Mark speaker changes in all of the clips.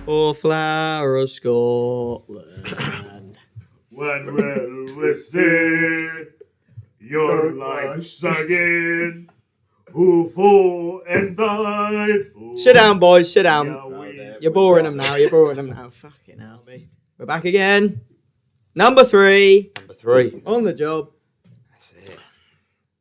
Speaker 1: or flower of Scotland.
Speaker 2: When will we see your light singing? Who fought and died for?
Speaker 1: Sit down, boys. Sit down.
Speaker 2: Yeah,
Speaker 1: You're boring them now. Fucking hell. We're back again. Number 3.
Speaker 3: Number 3.
Speaker 1: On the job.
Speaker 3: That's it.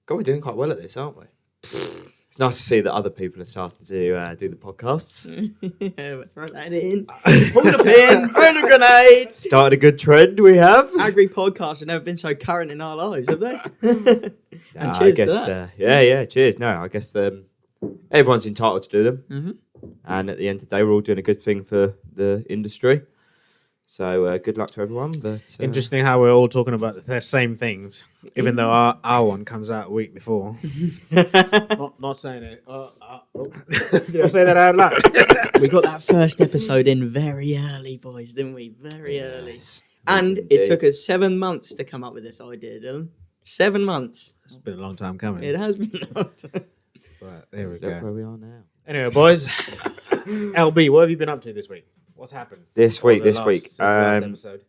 Speaker 3: God, we're doing quite well at this, aren't we? It's nice to see that other people are starting to do the podcasts.
Speaker 1: Yeah, throw that in. Pull the pin. Throw the grenade.
Speaker 3: Started a good trend we have.
Speaker 1: Agri podcasts have never been so current in our lives, have they? And cheers
Speaker 3: I guess,
Speaker 1: to that.
Speaker 3: yeah, cheers. No, I guess everyone's entitled to do them.
Speaker 1: Mm-hmm.
Speaker 3: And at the end of the day, we're all doing a good thing for the industry. So good luck to everyone. But
Speaker 4: Interesting how we're all talking about the same things, even though our one comes out a week before. not saying it. Did I say that out loud?
Speaker 1: We got that first episode in very early, boys, didn't we? Very early. And it took us 7 months to come up with this idea, Dylan. 7 months.
Speaker 4: It's been a long time coming.
Speaker 1: It has been a long time.
Speaker 4: But there we
Speaker 3: Look
Speaker 4: go.
Speaker 3: where we are now.
Speaker 4: Anyway, boys. LB, what have you been up to this week? What's happened?
Speaker 3: This week.
Speaker 4: Since the last episode.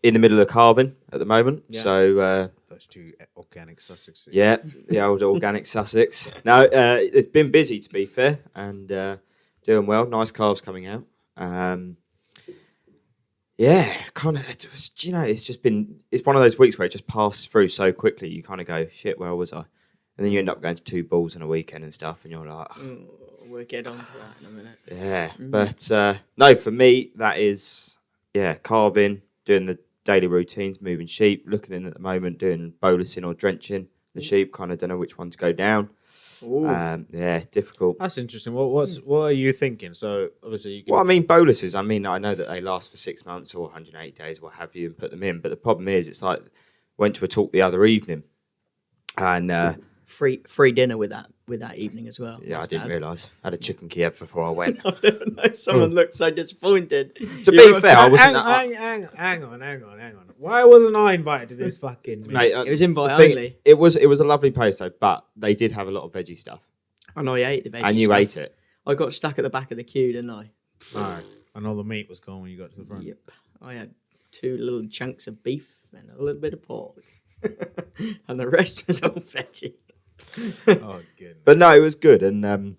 Speaker 3: In the middle of carving at the moment.
Speaker 4: Yeah.
Speaker 3: So
Speaker 4: Those two organic Sussex.
Speaker 3: yeah, the old organic Sussex. No, it's been busy to be fair, and doing well. Nice calves coming out. Yeah, kind of. It's one of those weeks where it just passes through so quickly. You kind of go, shit, where was I? And then you end up going to 2 bulls in a weekend and stuff, and you're like,
Speaker 1: We'll get on to that in a minute.
Speaker 3: yeah. But no, for me, that is carving, doing the daily routines, moving sheep, looking in at the moment, doing bolusing or drenching the sheep. Kind of don't know which one to go down. Yeah, difficult.
Speaker 4: That's interesting. What are you thinking? So obviously you can...
Speaker 3: Well, I mean, boluses, I know that they last for 6 months or 180 days, what have you, and put them in. But the problem is, it's like, went to a talk the other evening, and
Speaker 1: Free dinner with that evening as well.
Speaker 3: yeah, I didn't realise. I had a chicken Kiev before I went.
Speaker 1: I don't know. Someone looked so disappointed.
Speaker 3: To be fair, I wasn't.
Speaker 4: Hang on. Why wasn't I invited to this fucking meeting?
Speaker 3: Mate,
Speaker 1: It was invite
Speaker 3: thing-
Speaker 1: only.
Speaker 3: It was a lovely place though, but they did have a lot of veggie stuff,
Speaker 1: I know I ate the veggie
Speaker 3: and you
Speaker 1: stuff.
Speaker 3: ate it.
Speaker 1: I got stuck at the back of the queue, didn't I?
Speaker 4: Alright. And all the meat was gone when you got to the front.
Speaker 1: Yep. I had 2 little chunks of beef and a little bit of pork. And the rest was all veggie.
Speaker 4: Oh, goodness.
Speaker 3: But no, it was good, and I'm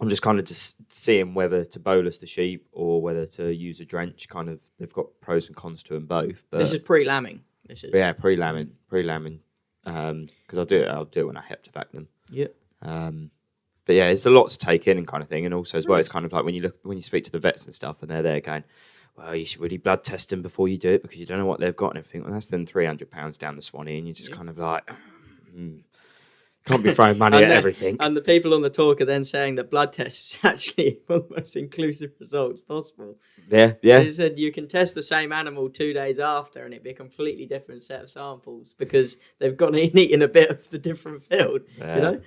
Speaker 3: just kind of just seeing whether to bolus the sheep or whether to use a drench. Kind of, they've got pros and cons to them both. But
Speaker 1: This is pre-lambing.
Speaker 3: but yeah, pre-lambing, because I'll do it when I heptivac them.
Speaker 1: Yep.
Speaker 3: But yeah, it's a lot to take in and kind of thing, and also as well, it's kind of like when you speak to the vets and stuff, and they're there going, well, you should really blood test them before you do it because you don't know what they've got and everything. Well, that's then £300 down the Swanee, and you're just kind of like, can't be throwing money at everything.
Speaker 1: And the people on the talk are then saying that blood tests is actually one of the most inclusive results possible.
Speaker 3: Yeah.
Speaker 1: They said you can test the same animal 2 days after and it'd be a completely different set of samples because they've gone and eaten a bit of the different field, you know?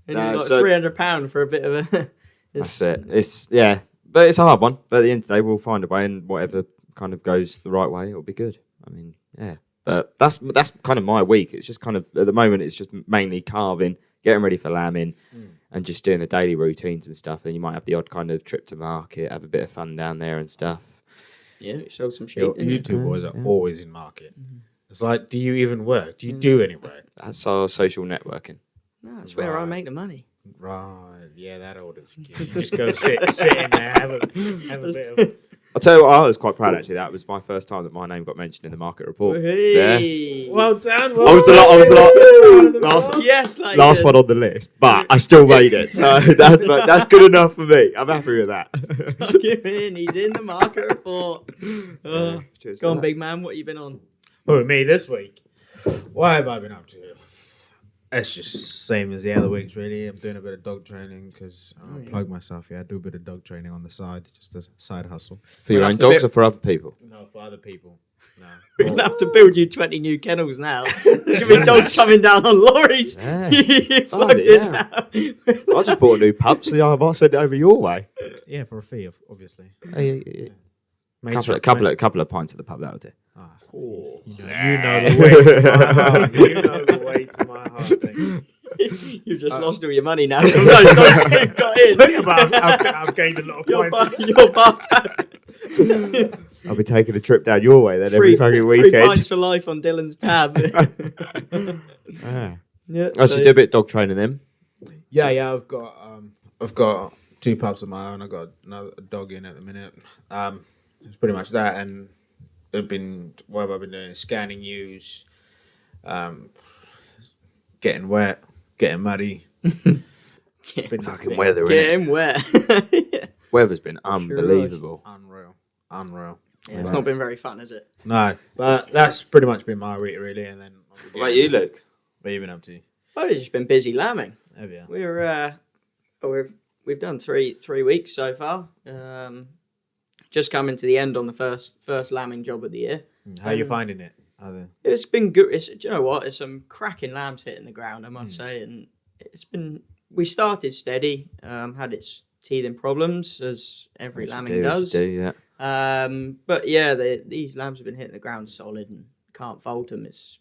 Speaker 1: And
Speaker 3: No,
Speaker 1: you've got
Speaker 3: so-
Speaker 1: £300 for a bit of a...
Speaker 3: That's it. But it's a hard one. But at the end of the day, we'll find a way, and whatever kind of goes the right way, it'll be good. I mean, yeah. But that's kind of my week. It's just kind of, at the moment, it's just mainly carving, getting ready for lambing, and just doing the daily routines and stuff. Then you might have the odd kind of trip to market, have a bit of fun down there and stuff.
Speaker 1: Yeah, show some shit.
Speaker 4: You two boys are always in market. It's like, do you even work? Do you do any work?
Speaker 3: That's our social networking.
Speaker 1: No, that's where I make the money.
Speaker 4: Right, yeah, that old excuse. You just go sit in there, have a bit of...
Speaker 3: I'll tell you what, I was quite proud actually. That was my first time that my name got mentioned in the market report.
Speaker 1: Hey.
Speaker 4: Well done.
Speaker 3: I was the
Speaker 1: Yes,
Speaker 3: last one on the list, but I still made it. So that's good enough for me. I'm happy with that.
Speaker 1: Fuck him in. He's in the market report.
Speaker 3: Cheers
Speaker 1: Go
Speaker 3: to
Speaker 1: on,
Speaker 3: that.
Speaker 1: big man. What you been on?
Speaker 4: Oh, me this week. What have I been up to? It's just same as the other weeks, really. I'm doing a bit of dog training because I plug myself. Yeah, I do a bit of dog training on the side, just a side hustle.
Speaker 3: For your own dogs or for other people?
Speaker 4: No, for other people. No.
Speaker 1: We're going to have to build you 20 new kennels now. There's going to be dogs coming down on lorries.
Speaker 3: Yeah.
Speaker 1: You
Speaker 3: Oh,
Speaker 1: fucked
Speaker 3: yeah.
Speaker 1: it
Speaker 3: I just bought a new pup, so I might send it over your way.
Speaker 4: Yeah, for a fee, obviously.
Speaker 3: Couple of pints at the pub, that'll do.
Speaker 4: Ah,
Speaker 1: Oh.
Speaker 4: you know the way to my heart. You know the way to my heart. Thing.
Speaker 1: You've just lost all your money now. So no, don't got in.
Speaker 4: But I've gained a lot of
Speaker 1: Your
Speaker 4: points.
Speaker 1: bar tab.
Speaker 3: I'll be taking a trip down your way then every fucking
Speaker 1: Free
Speaker 3: weekend.
Speaker 1: pints for life on Dylan's tab.
Speaker 3: Ah.
Speaker 1: Yeah.
Speaker 3: I should do a bit of dog training then.
Speaker 4: Yeah. I've got 2 pups of my own. I've got another dog in at the minute. It's pretty much that, and what have I been doing? Scanning ewes, getting wet, getting muddy. It's been
Speaker 3: Fucking weather,
Speaker 1: Get
Speaker 3: innit?
Speaker 1: him wet. Yeah.
Speaker 3: Weather's been unbelievable.
Speaker 4: Unreal.
Speaker 1: Yeah, it's not been very fun, has it?
Speaker 4: No, but that's pretty much been my week, really. And then
Speaker 3: What about you, Luke?
Speaker 4: What have you been up to?
Speaker 1: I've just been busy lambing.
Speaker 4: Have you?
Speaker 1: We've done three weeks so far. Just coming to the end on the first lambing job of the year.
Speaker 4: How are you finding it?
Speaker 1: It's been good. Do you know what? It's some cracking lambs hitting the ground, I must say, and it's been. We started steady. Had its teething problems as every lambing does.
Speaker 3: Yeah.
Speaker 1: But yeah, these lambs have been hitting the ground solid and can't fault them. It's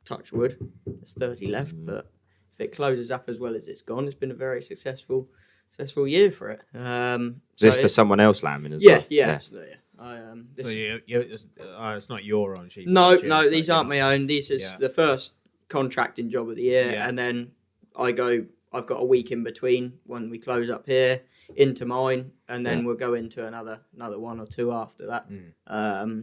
Speaker 1: touch wood. There's 30 left, but if it closes up as well as it's gone, it's been a very successful year for it.
Speaker 3: Is this for someone else lambing as
Speaker 1: yeah,
Speaker 3: well?
Speaker 1: yeah.
Speaker 3: Yeah.
Speaker 1: This
Speaker 4: So
Speaker 1: is-
Speaker 4: it's not your own sheep.
Speaker 1: no,
Speaker 4: it's like
Speaker 1: these aren't my own. This is
Speaker 4: Yeah.
Speaker 1: the first contracting job of the year,
Speaker 4: Yeah.
Speaker 1: and then I've got a week in between when we close up here into mine, and then we'll go into another 1 or 2 after that.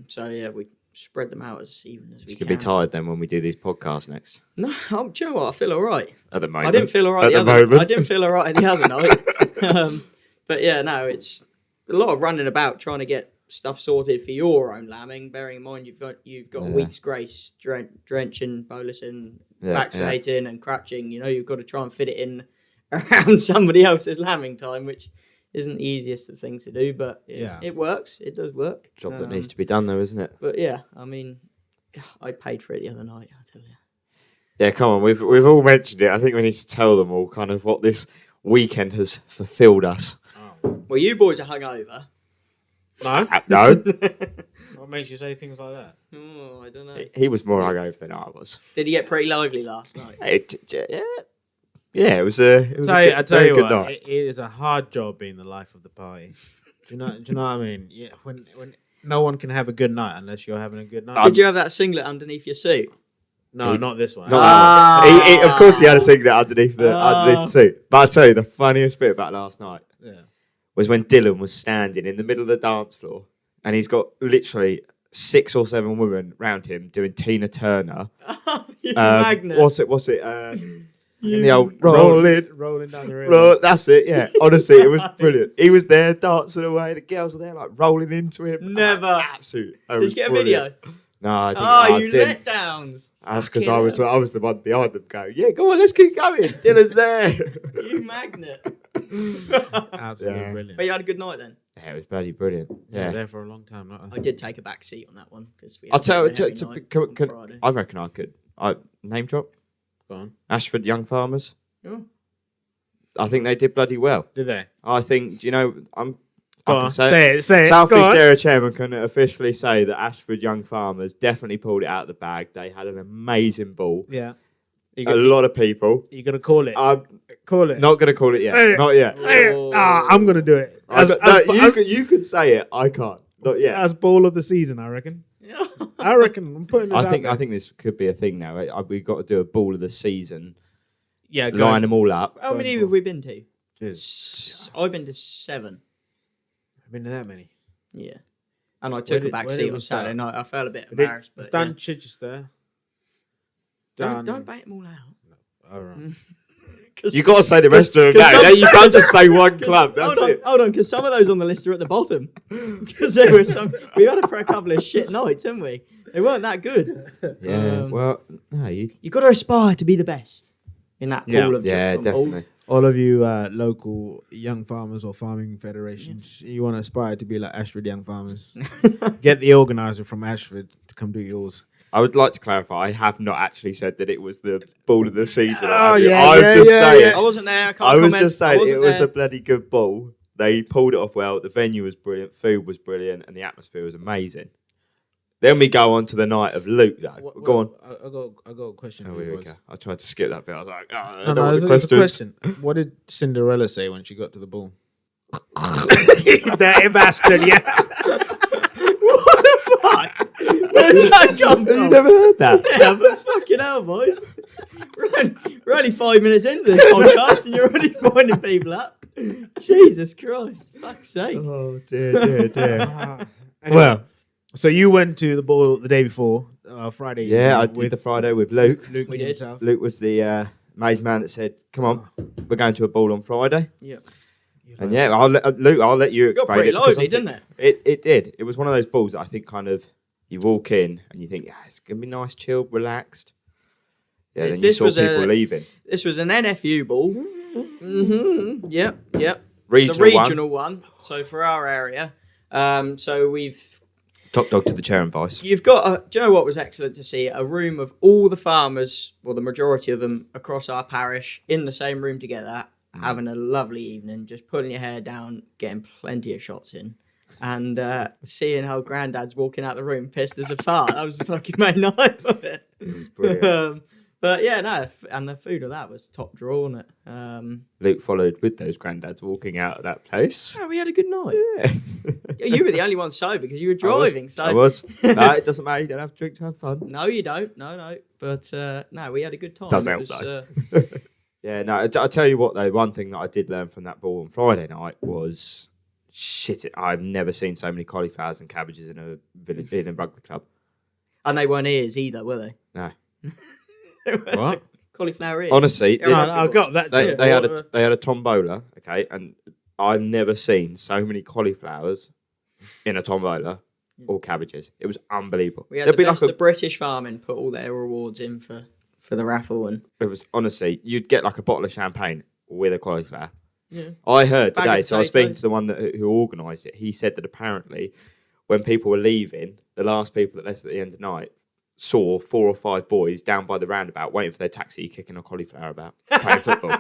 Speaker 1: So yeah, we spread them out as even as we
Speaker 3: You
Speaker 1: can.
Speaker 3: could be tired then when we do these podcasts next.
Speaker 1: No, do you know what? I feel all right.
Speaker 3: At the moment.
Speaker 1: I didn't feel all right
Speaker 3: At
Speaker 1: the
Speaker 3: the
Speaker 1: other.
Speaker 3: moment.
Speaker 1: I didn't feel all right the other night. But yeah, no, it's a lot of running about trying to get stuff sorted for your own lambing. Bearing in mind you've got a week's grace, drenching, bolusing, vaccinating, and crutching. You know, you've got to try and fit it in around somebody else's lambing time, which isn't the easiest of things to do, but it works. It does work.
Speaker 3: Job that needs to be done though, isn't it?
Speaker 1: But yeah, I mean, I paid for it the other night. I tell you.
Speaker 3: Yeah, come on. We've all mentioned it. I think we need to tell them all kind of what this weekend has fulfilled us.
Speaker 1: Well, you boys are hungover.
Speaker 4: No.
Speaker 3: No,
Speaker 4: What makes you say things like that?
Speaker 1: Oh, I don't know.
Speaker 3: he was more hungover than I was.
Speaker 1: Did he get pretty lively last night?
Speaker 3: Yeah, it was a
Speaker 4: I tell
Speaker 3: very
Speaker 4: you
Speaker 3: good
Speaker 4: what,
Speaker 3: night.
Speaker 4: it is a hard job being the life of the party. Do you know what I mean? Yeah, when no one can have a good night unless you're having a good night.
Speaker 1: Did you have that singlet underneath your suit?
Speaker 4: No, not this one.
Speaker 3: Not
Speaker 1: Ah.
Speaker 3: that one. He, of course, he had a singlet underneath the suit. But I tell you, the funniest bit about last night
Speaker 4: Yeah.
Speaker 3: was when Dylan was standing in the middle of the dance floor, and he's got literally 6 or 7 women round him doing Tina Turner.
Speaker 1: You magnet.
Speaker 3: What's it? The old rolling
Speaker 4: down the river.
Speaker 3: That's it. Yeah, honestly, it was brilliant. He was there dancing away. The girls were there like rolling into him.
Speaker 1: Never.
Speaker 3: Absolute.
Speaker 1: Did you get a video?
Speaker 3: No, I didn't.
Speaker 1: Oh,
Speaker 3: I
Speaker 1: you
Speaker 3: didn't.
Speaker 1: letdowns.
Speaker 3: That's because
Speaker 1: Fucking
Speaker 3: I was the one behind them going, yeah, go on, let's keep going. Dylan's there.
Speaker 1: You magnet.
Speaker 4: Absolutely
Speaker 3: Yeah.
Speaker 4: brilliant.
Speaker 1: But you had a good night then.
Speaker 3: Yeah, it was bloody brilliant.
Speaker 4: Yeah,
Speaker 3: Yeah.
Speaker 4: there for a long time.
Speaker 1: I did take a back seat on that one because we.
Speaker 3: I'll tell
Speaker 1: had a heavy
Speaker 3: you,
Speaker 1: night on Friday.
Speaker 3: I reckon I could. Name drop
Speaker 4: Go on.
Speaker 3: Ashford Young Farmers.
Speaker 1: Yeah.
Speaker 3: I think they did bloody well.
Speaker 4: Did they?
Speaker 3: I think, do you know, I
Speaker 4: Go
Speaker 3: can
Speaker 4: on.
Speaker 3: say
Speaker 4: Say it.
Speaker 3: South
Speaker 4: Go
Speaker 3: East
Speaker 4: on.
Speaker 3: Area Chairman can officially say that Ashford Young Farmers definitely pulled it out of the bag. They had an amazing ball.
Speaker 4: Yeah.
Speaker 3: A lot of people.
Speaker 4: You're gonna call it.
Speaker 3: I'm
Speaker 4: Call it.
Speaker 3: not going to call it yet.
Speaker 4: Say it.
Speaker 3: Not yet.
Speaker 4: Say it.
Speaker 1: Oh.
Speaker 4: I'm gonna do it.
Speaker 3: You could say it. I can't. Not yet.
Speaker 4: As ball of the season, I reckon.
Speaker 1: Yeah.
Speaker 4: I reckon I'm putting this out there.
Speaker 3: I think this could be a thing now. We've got to do a ball of the season.
Speaker 4: Yeah, go
Speaker 3: Line
Speaker 4: on.
Speaker 3: them all up.
Speaker 1: How many
Speaker 4: for
Speaker 1: have we been to?
Speaker 4: Cheers.
Speaker 1: I've been to 7.
Speaker 4: I've been to that many.
Speaker 1: Yeah. And I took a back
Speaker 4: where
Speaker 1: seat
Speaker 4: did
Speaker 1: on
Speaker 4: we
Speaker 1: Saturday
Speaker 4: start?
Speaker 1: night. I felt a bit
Speaker 4: We did-
Speaker 1: embarrassed, but
Speaker 4: done
Speaker 1: yeah.
Speaker 4: Chichester.
Speaker 1: Don't bait them all out.
Speaker 4: All right.
Speaker 3: You got to say the rest of them.
Speaker 1: Cause
Speaker 3: Now. You can't just say one club. That's it.
Speaker 1: Hold on, because some of those on the list are at the bottom. Because there were some. We had it for a couple of shit nights, haven't we? They weren't that good.
Speaker 3: Yeah. Well, no, you.
Speaker 1: You got to aspire to be the best in that pool
Speaker 4: Yeah.
Speaker 1: of
Speaker 3: Yeah,
Speaker 1: of
Speaker 3: definitely.
Speaker 4: All of you local young farmers or farming federations, you want to aspire to be like Ashford Young Farmers. Get the organizer from Ashford to come do yours.
Speaker 3: I would like to clarify. I have not actually said that it was the ball of the season.
Speaker 4: Oh,
Speaker 3: I'm
Speaker 4: yeah,
Speaker 3: just saying.
Speaker 1: I wasn't there. I can't
Speaker 3: I was
Speaker 1: comment.
Speaker 3: just saying it
Speaker 1: wasn't
Speaker 3: was
Speaker 1: there.
Speaker 3: a bloody good ball. They pulled it off well. The venue was brilliant. Food was brilliant. And the atmosphere was amazing. Then we go on to the night of Luke, though. Go on.
Speaker 4: I got a question.
Speaker 3: Oh,
Speaker 4: for you,
Speaker 3: here we
Speaker 4: boys.
Speaker 3: go. I tried to skip that bit. I was like, oh, I
Speaker 4: No,
Speaker 3: don't want
Speaker 4: it's
Speaker 3: the
Speaker 4: a
Speaker 3: questions.
Speaker 4: question. What did Cinderella say when she got to the ball?
Speaker 2: Dirty bastard, yeah.
Speaker 1: Where's that come
Speaker 3: Have you
Speaker 1: from?
Speaker 3: never heard that?
Speaker 1: Yeah, but fucking hell, boys. We're only 5 minutes into this podcast and you're already finding people up. Jesus Christ. Fuck's sake.
Speaker 3: Oh, dear, dear.
Speaker 4: Well, so you went to the ball the day before, Friday.
Speaker 3: Yeah, I
Speaker 4: evening
Speaker 3: did the Friday with Luke.
Speaker 4: Luke
Speaker 1: We did.
Speaker 4: himself.
Speaker 3: Luke was the maze man that said, come on, we're going to a ball on Friday.
Speaker 1: Yeah.
Speaker 3: And yeah, Luke, I'll let you
Speaker 1: It got
Speaker 3: explain
Speaker 1: pretty
Speaker 3: it. because
Speaker 1: lively,
Speaker 3: I
Speaker 1: didn't
Speaker 3: think
Speaker 1: it?
Speaker 3: It did. It was one of those balls that I think kind of, you walk in and you think, yeah, it's going to be nice, chilled, relaxed. Yeah, then you
Speaker 1: This
Speaker 3: saw
Speaker 1: was
Speaker 3: people leaving.
Speaker 1: This was an NFU ball. Mm-hmm. Yep.
Speaker 3: Regional,
Speaker 1: The regional one. So for our area. So we've
Speaker 3: Top dog to the chair and vice.
Speaker 1: You've got, do you know what was excellent to see? A room of all the farmers, well, the majority of them across our parish, in the same room together, having a lovely evening, just putting your hair down, getting plenty of shots in, and seeing how Grandad's walking out the room pissed as a fart. That was the fucking main night of it.
Speaker 3: It was brilliant.
Speaker 1: But yeah, no, and the food of that was top draw, wasn't it?
Speaker 3: Luke followed with those granddads walking out of that place.
Speaker 1: Yeah, we had a good night.
Speaker 3: Yeah.
Speaker 1: You were the only one sober because you were driving.
Speaker 3: I was. No, it doesn't matter. You don't have to drink to have fun.
Speaker 1: No, you don't. No. But no, we had a good time.
Speaker 3: Does
Speaker 1: It
Speaker 3: help,
Speaker 1: was,
Speaker 3: though. Yeah, no, I'll tell you what, though, one thing that I did learn from that ball on Friday night was, I've never seen so many cauliflowers and cabbages in a village, in a rugby club.
Speaker 1: And they weren't ears either, were they?
Speaker 3: No.
Speaker 4: What?
Speaker 1: Cauliflower ears.
Speaker 3: Honestly,
Speaker 1: Yeah, right.
Speaker 4: I got that.
Speaker 3: they,
Speaker 4: too.
Speaker 3: they had a tombola, okay, and I've never seen so many cauliflowers in a tombola or cabbages. It was unbelievable.
Speaker 1: We had
Speaker 3: There'd
Speaker 1: the
Speaker 3: be
Speaker 1: best
Speaker 3: like
Speaker 1: of British farming put all their rewards in for the raffle, and
Speaker 3: it was honestly, you'd get like a bottle of champagne with a cauliflower.
Speaker 1: Yeah.
Speaker 3: I heard
Speaker 1: Bag
Speaker 3: today,
Speaker 1: of
Speaker 3: so I was speaking
Speaker 1: potatoes.
Speaker 3: to the one who organised it. He said that apparently, when people were leaving, the last people that left at the end of the night saw 4 or 5 boys down by the roundabout waiting for their taxi, kicking a cauliflower about, playing football.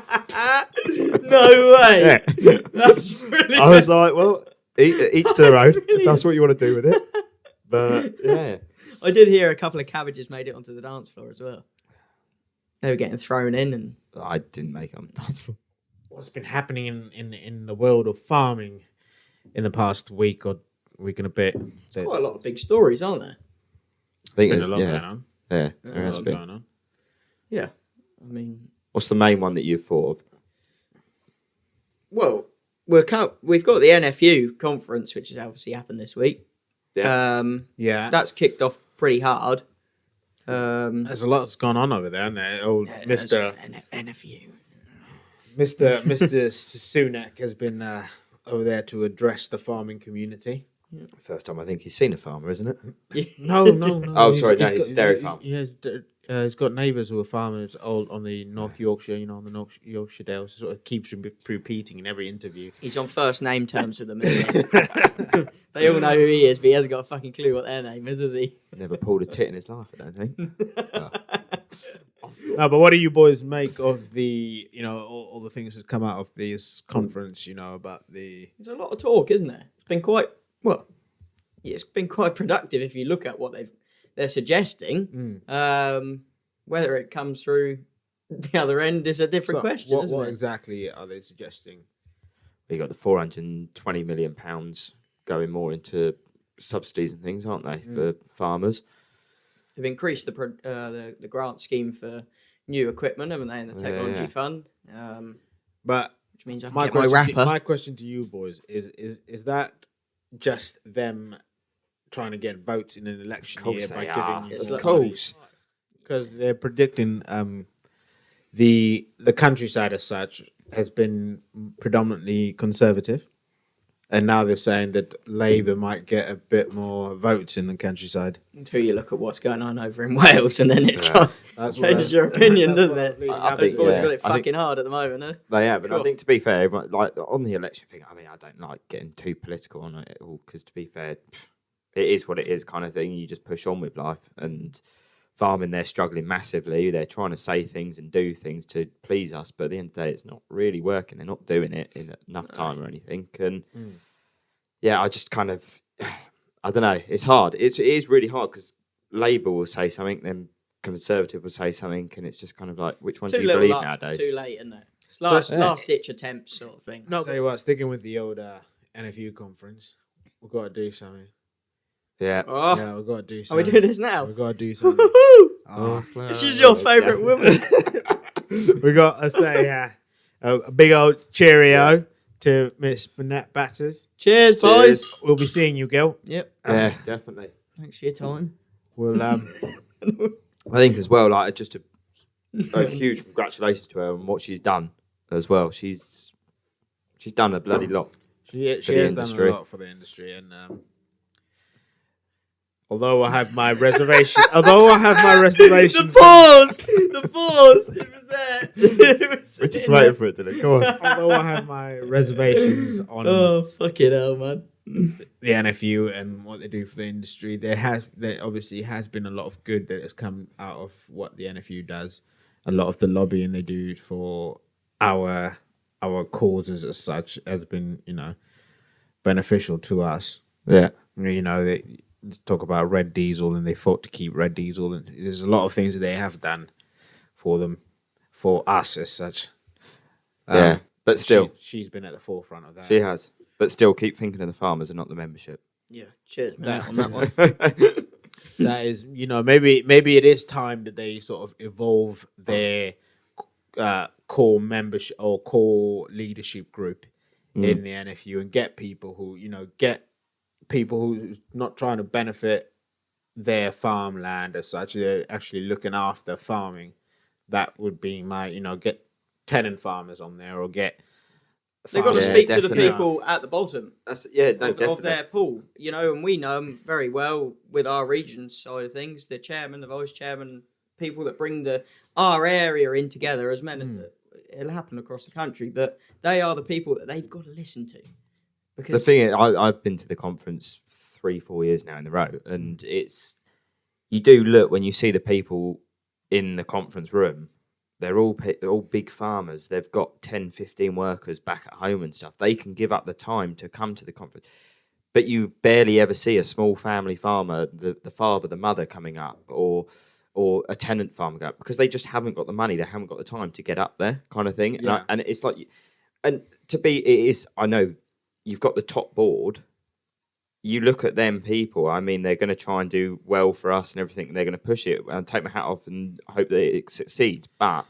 Speaker 1: no way.
Speaker 3: Yeah.
Speaker 1: That's really.
Speaker 3: I was like, well, each to their own. If that's what you want to do with it. But yeah,
Speaker 1: I did hear a couple of cabbages made it onto the dance floor as well. They were getting thrown in, and
Speaker 3: I didn't make it on the dance floor.
Speaker 4: What's been happening in the world of farming in the past week and a bit?
Speaker 1: quite a lot of big stories, aren't there?
Speaker 3: I think
Speaker 4: There's
Speaker 3: it's
Speaker 4: a lot going on.
Speaker 3: yeah,
Speaker 1: Yeah,
Speaker 3: there has
Speaker 4: A lot
Speaker 3: been.
Speaker 4: going on.
Speaker 1: Yeah. I mean,
Speaker 3: What's the main one that you've thought of?
Speaker 1: well, we've got the NFU conference, which has obviously happened this week.
Speaker 3: Yeah.
Speaker 4: Yeah,
Speaker 1: That's kicked off pretty hard.
Speaker 4: there's a lot that's gone on over there, isn't there? Old Mr.
Speaker 1: NFU.
Speaker 4: Mr. Sunak has been over there to address the farming community.
Speaker 3: First time I think he's seen a farmer, isn't it?
Speaker 4: No.
Speaker 3: Oh, sorry, no, he's a dairy farm.
Speaker 4: He's got neighbours who are farmers all on the North Yorkshire, on the North Yorkshire Dales. Sort of keeps repeating in every interview.
Speaker 1: He's on first name terms with them. Isn't he? They all know who he is, but he hasn't got a fucking clue what their name is, has he?
Speaker 3: Never pulled a tit in his life, I don't think.
Speaker 4: No, but what do you boys make of the, all the things that come out of this conference, about the...
Speaker 1: There's a lot of talk, isn't there? It's been quite it's been quite productive if you look at what they're suggesting. Whether it comes through the other end is a different question, isn't
Speaker 4: What
Speaker 1: it?
Speaker 4: exactly are they suggesting?
Speaker 3: You got the £420 million going more into subsidies and things, aren't they, for farmers?
Speaker 1: They've increased the grant scheme for new equipment, haven't they, in the technology
Speaker 3: Yeah.
Speaker 1: fund?
Speaker 4: But
Speaker 1: Which means I can
Speaker 4: my
Speaker 1: get my
Speaker 4: question,
Speaker 1: rapper.
Speaker 4: my question to you boys is that just them trying to get votes in an election year by giving
Speaker 1: It's
Speaker 4: more
Speaker 1: like-
Speaker 4: money? Because they're predicting the countryside as such has been predominantly conservative, and now they're saying that Labour might get a bit more votes in the countryside.
Speaker 1: Until you look at what's going on over in Wales, and then it's
Speaker 4: That's
Speaker 1: changes your opinion, doesn't it?
Speaker 3: I
Speaker 1: Those
Speaker 3: think,
Speaker 1: boys
Speaker 3: yeah.
Speaker 1: have got it
Speaker 3: I think-
Speaker 1: fucking hard at the moment, eh?
Speaker 3: They have, and I
Speaker 1: Cool.
Speaker 3: think to be fair, like on the election thing, I mean, I don't like getting too political on it all because to be fair, it is what it is, kind of thing. You just push on with life, and farming, they're struggling massively. They're trying to say things and do things to please us, but at the end of the day, it's not really working. They're not doing it in enough time or anything. And yeah, I just kind of, I don't know. It's hard. It is really hard because Labour will say something, then Conservative will say something, and it's just kind of like, which one do you believe nowadays?
Speaker 1: Too late, isn't it? It's last ditch attempt sort of thing.
Speaker 4: No, tell you what, sticking with the old NFU conference, we've got to do something.
Speaker 3: Yeah.
Speaker 1: Oh,
Speaker 4: Yeah, we've got to do
Speaker 1: are we
Speaker 4: something.
Speaker 1: doing this now?
Speaker 4: We've got to do something.
Speaker 1: Woohoo! This is your favourite woman.
Speaker 4: We got to say a big old cheerio to Miss Burnett Batters.
Speaker 1: Cheers, boys.
Speaker 4: We'll be seeing you, Gil.
Speaker 1: Yep.
Speaker 3: Yeah, definitely.
Speaker 1: Thanks for your time.
Speaker 4: We'll
Speaker 3: I think as well, like just a huge congratulations to her on what she's done as well. She's done a bloody lot.
Speaker 4: She
Speaker 3: the
Speaker 4: has done
Speaker 3: industry.
Speaker 4: a lot for the industry, and although I have my reservations,
Speaker 1: The pause. It was there. It was
Speaker 3: We're just
Speaker 1: in
Speaker 3: waiting
Speaker 1: there.
Speaker 3: for it to go on.
Speaker 4: although I have my reservations on
Speaker 1: Oh fucking hell, man.
Speaker 4: the NFU and what they do for the industry, there obviously has been a lot of good that has come out of what the NFU does. A lot of the lobbying they do for our causes as such has been, beneficial to us.
Speaker 3: Yeah.
Speaker 4: They talk about red diesel and they fought to keep red diesel, and there's a lot of things that they have done for them, for us as such.
Speaker 3: Yeah. But still,
Speaker 4: she's been at the forefront of that.
Speaker 3: she has. But still, keep thinking of the farmers and not the membership.
Speaker 1: Yeah. Cheers, mate, on that one.
Speaker 4: That is, maybe it is time that they sort of evolve their core membership or core leadership group in the NFU and get people who's not trying to benefit their farmland as such. They're actually looking after farming. That would be my, get tenant farmers on there or get.
Speaker 1: They've got to
Speaker 3: Yeah,
Speaker 1: speak to the
Speaker 3: definitely.
Speaker 1: people at the bottom
Speaker 3: That's
Speaker 1: of their pool, and we know them very well with our region side of things. The chairman, the vice chairman, people that bring our area in together as men. It'll happen across the country, but they are the people that they've got to listen to.
Speaker 3: The
Speaker 1: Because
Speaker 3: thing is, I've been to the conference 3-4 years now in a row, and you do look when you see the people in the conference room. They're all big farmers. They've got 10, 15 workers back at home and stuff. They can give up the time to come to the conference. But you barely ever see a small family farmer, the father, the mother coming up, or a tenant farmer go up, because they just haven't got the money. They haven't got the time to get up there, kind of thing.
Speaker 4: Yeah.
Speaker 3: And it's like, and it is, I know you've got the top board. You look at them people, I mean, they're going to try and do well for us and everything. They're going to push it and take my hat off and hope that it succeeds. But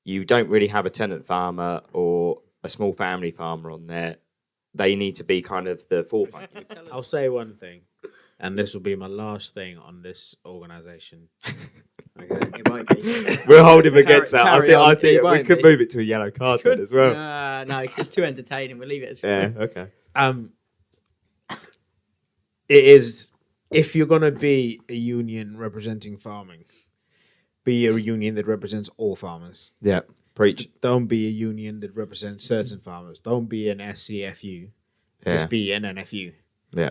Speaker 3: you don't really have a tenant farmer or a small family farmer on there. They need to be kind of the forefront.
Speaker 4: I'll say one thing, and this will be my last thing on this organisation.
Speaker 1: it won't be.
Speaker 3: We'll hold him against that.
Speaker 1: carry on.
Speaker 3: I
Speaker 1: It
Speaker 3: think we
Speaker 1: won't
Speaker 3: could
Speaker 1: be.
Speaker 3: move it to a yellow card then as well.
Speaker 1: No, because it's too entertaining. We'll leave it as
Speaker 3: Yeah, okay.
Speaker 4: It is, if you're going to be a union representing farming, be a union that represents all farmers.
Speaker 3: Yeah, preach.
Speaker 4: Don't be a union that represents certain farmers. Don't be an SCFU.
Speaker 3: Yeah.
Speaker 4: Just be an NFU.
Speaker 3: Yeah.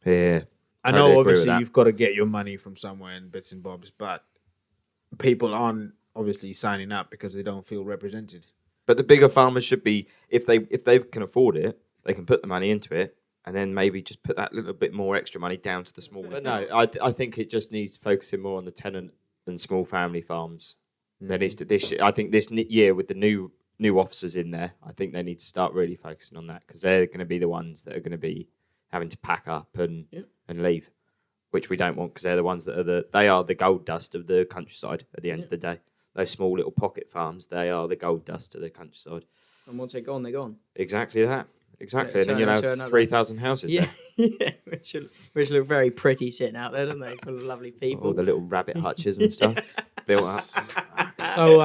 Speaker 3: Yeah.
Speaker 4: I
Speaker 3: Totally
Speaker 4: know
Speaker 3: agree with
Speaker 4: obviously
Speaker 3: that.
Speaker 4: you've got to get your money from somewhere in bits and bobs, but people aren't obviously signing up because they don't feel represented.
Speaker 3: But the bigger farmers should be, if they can afford it, they can put the money into it, and then maybe just put that little bit more extra money down to the small. But no, I think it just needs focusing more on the tenant and small family farms. There needs to I think this year with the new officers in there, I think they need to start really focusing on that, because they're going to be the ones that are going to be having to pack up and leave, which we don't want, because they're the ones that are the gold dust of the countryside at the end of the day. Those small little pocket farms, they are the gold dust of the countryside.
Speaker 1: And once they're gone, they're gone.
Speaker 3: Exactly that. Exactly.
Speaker 1: Yeah,
Speaker 3: and then
Speaker 1: turn
Speaker 3: you'll
Speaker 1: into
Speaker 3: have
Speaker 1: another-
Speaker 3: 3,000 houses
Speaker 1: Yeah,
Speaker 3: there.
Speaker 1: yeah, which look very pretty sitting out there, don't they? Full of lovely people.
Speaker 3: All the little rabbit hutches and stuff built up.
Speaker 4: So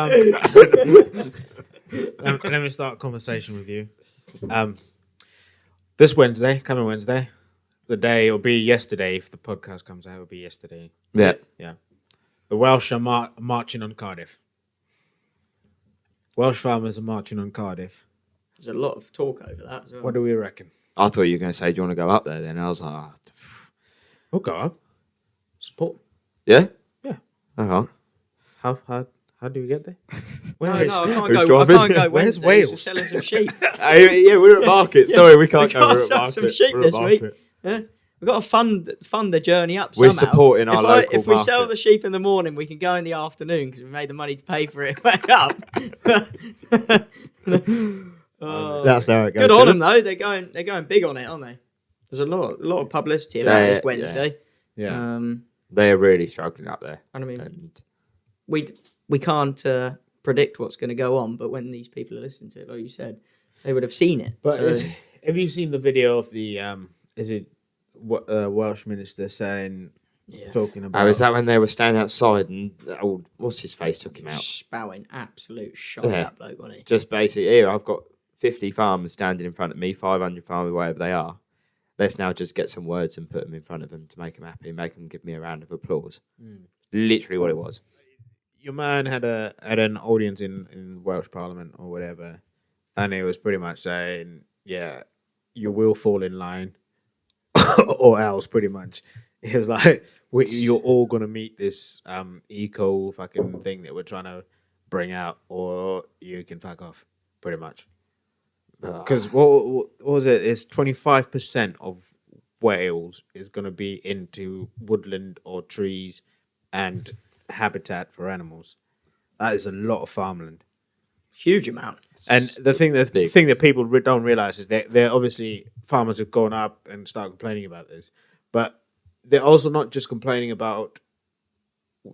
Speaker 4: let me start a conversation with you. This Wednesday, coming Wednesday, the day will be yesterday. If the podcast comes out, it'll be yesterday.
Speaker 3: Yeah.
Speaker 4: Yeah. The Welsh are marching on Cardiff. Welsh farmers are marching on Cardiff.
Speaker 1: There's a lot of talk over that as well.
Speaker 4: What do we reckon?
Speaker 3: I thought you were going to say, do you want to go up there then? I was like,
Speaker 4: We'll go up. Support.
Speaker 3: yeah?
Speaker 4: Yeah.
Speaker 3: All right.
Speaker 4: How do we get there?
Speaker 1: No,
Speaker 4: Where is-
Speaker 1: I can't
Speaker 3: Who's
Speaker 1: go. I
Speaker 3: driving?
Speaker 1: can't go
Speaker 4: Where's
Speaker 1: Wednesday. We're
Speaker 4: Wales?
Speaker 1: selling some sheep.
Speaker 3: Yeah, we're at market. Sorry, we can't
Speaker 1: we
Speaker 3: go.
Speaker 1: can't
Speaker 3: We're at
Speaker 1: sell
Speaker 3: market.
Speaker 1: some sheep
Speaker 3: We're at
Speaker 1: this week.
Speaker 3: market.
Speaker 1: Yeah. We've got to fund the journey up
Speaker 3: We're
Speaker 1: somehow.
Speaker 3: supporting our local
Speaker 1: If we sell
Speaker 3: market.
Speaker 1: the sheep in the morning, we can go in the afternoon because we made the money to pay for it way up. Oh.
Speaker 3: That's how it goes.
Speaker 1: Good on them though. They're going big on it, aren't they? There's a lot of publicity about
Speaker 3: Yeah,
Speaker 1: this Wednesday.
Speaker 4: Yeah.
Speaker 3: They're really struggling up there.
Speaker 1: And I mean,
Speaker 3: And
Speaker 1: we can't predict what's going to go on, but when these people are listening to it, like you said, they would have seen it.
Speaker 4: But
Speaker 1: So-
Speaker 4: have you seen the video of the Welsh minister saying
Speaker 1: yeah.
Speaker 4: talking about?
Speaker 3: oh, is that when they were standing outside and old what's his face took him out?
Speaker 1: Spouting absolute shot
Speaker 3: Yeah.
Speaker 1: that bloke, wasn't he?
Speaker 3: Just basically, here I've got 50 farmers standing in front of me, 500 farmers, whatever they are. Let's now just get some words and put them in front of them to make them happy, make them give me a round of applause. Literally what it was.
Speaker 4: Your man had an audience in Welsh Parliament or whatever, and he was pretty much saying, "Yeah, you will fall in line, or else." Pretty much, he was like, "You're all gonna meet this eco fucking thing that we're trying to bring out, or you can fuck off." Pretty much, because what was it? It's 25% of Wales is gonna be into woodland or trees and habitat for animals. That is a lot of farmland.
Speaker 1: Huge amount.
Speaker 4: And the thing that people don't realize is that they're obviously farmers have gone up and start complaining about this, but they're also not just complaining about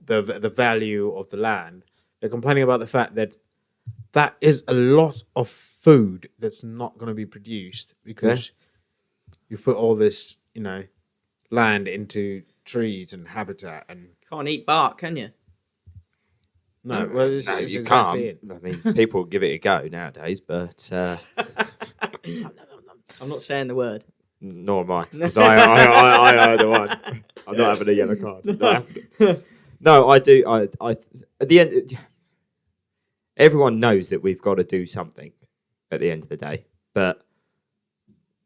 Speaker 4: the value of the land. They're complaining about the fact that that is a lot of food that's not going to be produced because you put all this, land into trees and habitat and
Speaker 1: Can't eat bark, can you?
Speaker 4: no, well, it's
Speaker 3: No, you
Speaker 4: exactly
Speaker 3: can't. I mean, people give it a go nowadays, but
Speaker 1: I'm not saying the word.
Speaker 3: nor am I. Because I the one. I'm not having a yellow card. Not having- No, I do. I at the end, everyone knows that we've got to do something at the end of the day, but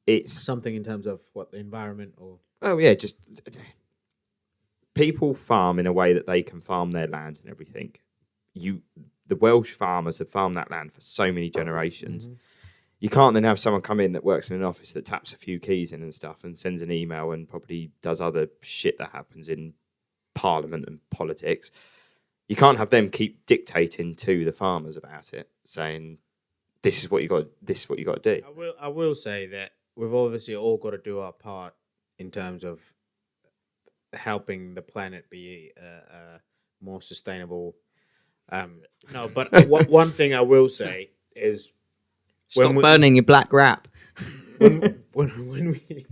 Speaker 3: it's
Speaker 4: something in terms of what the environment or
Speaker 3: oh yeah, just people farm in a way that they can farm their land and everything. The Welsh farmers have farmed that land for so many generations.
Speaker 4: Mm-hmm.
Speaker 3: You can't then have someone come in that works in an office that taps a few keys in and stuff and sends an email and probably does other shit that happens in Parliament and politics. You can't have them keep dictating to the farmers about it, saying this is what you got. This is what you got to do.
Speaker 4: I will say that we've obviously all got to do our part in terms of helping the planet be more sustainable. No, but one thing I will say is
Speaker 1: Stop burning your black wrap.
Speaker 4: when we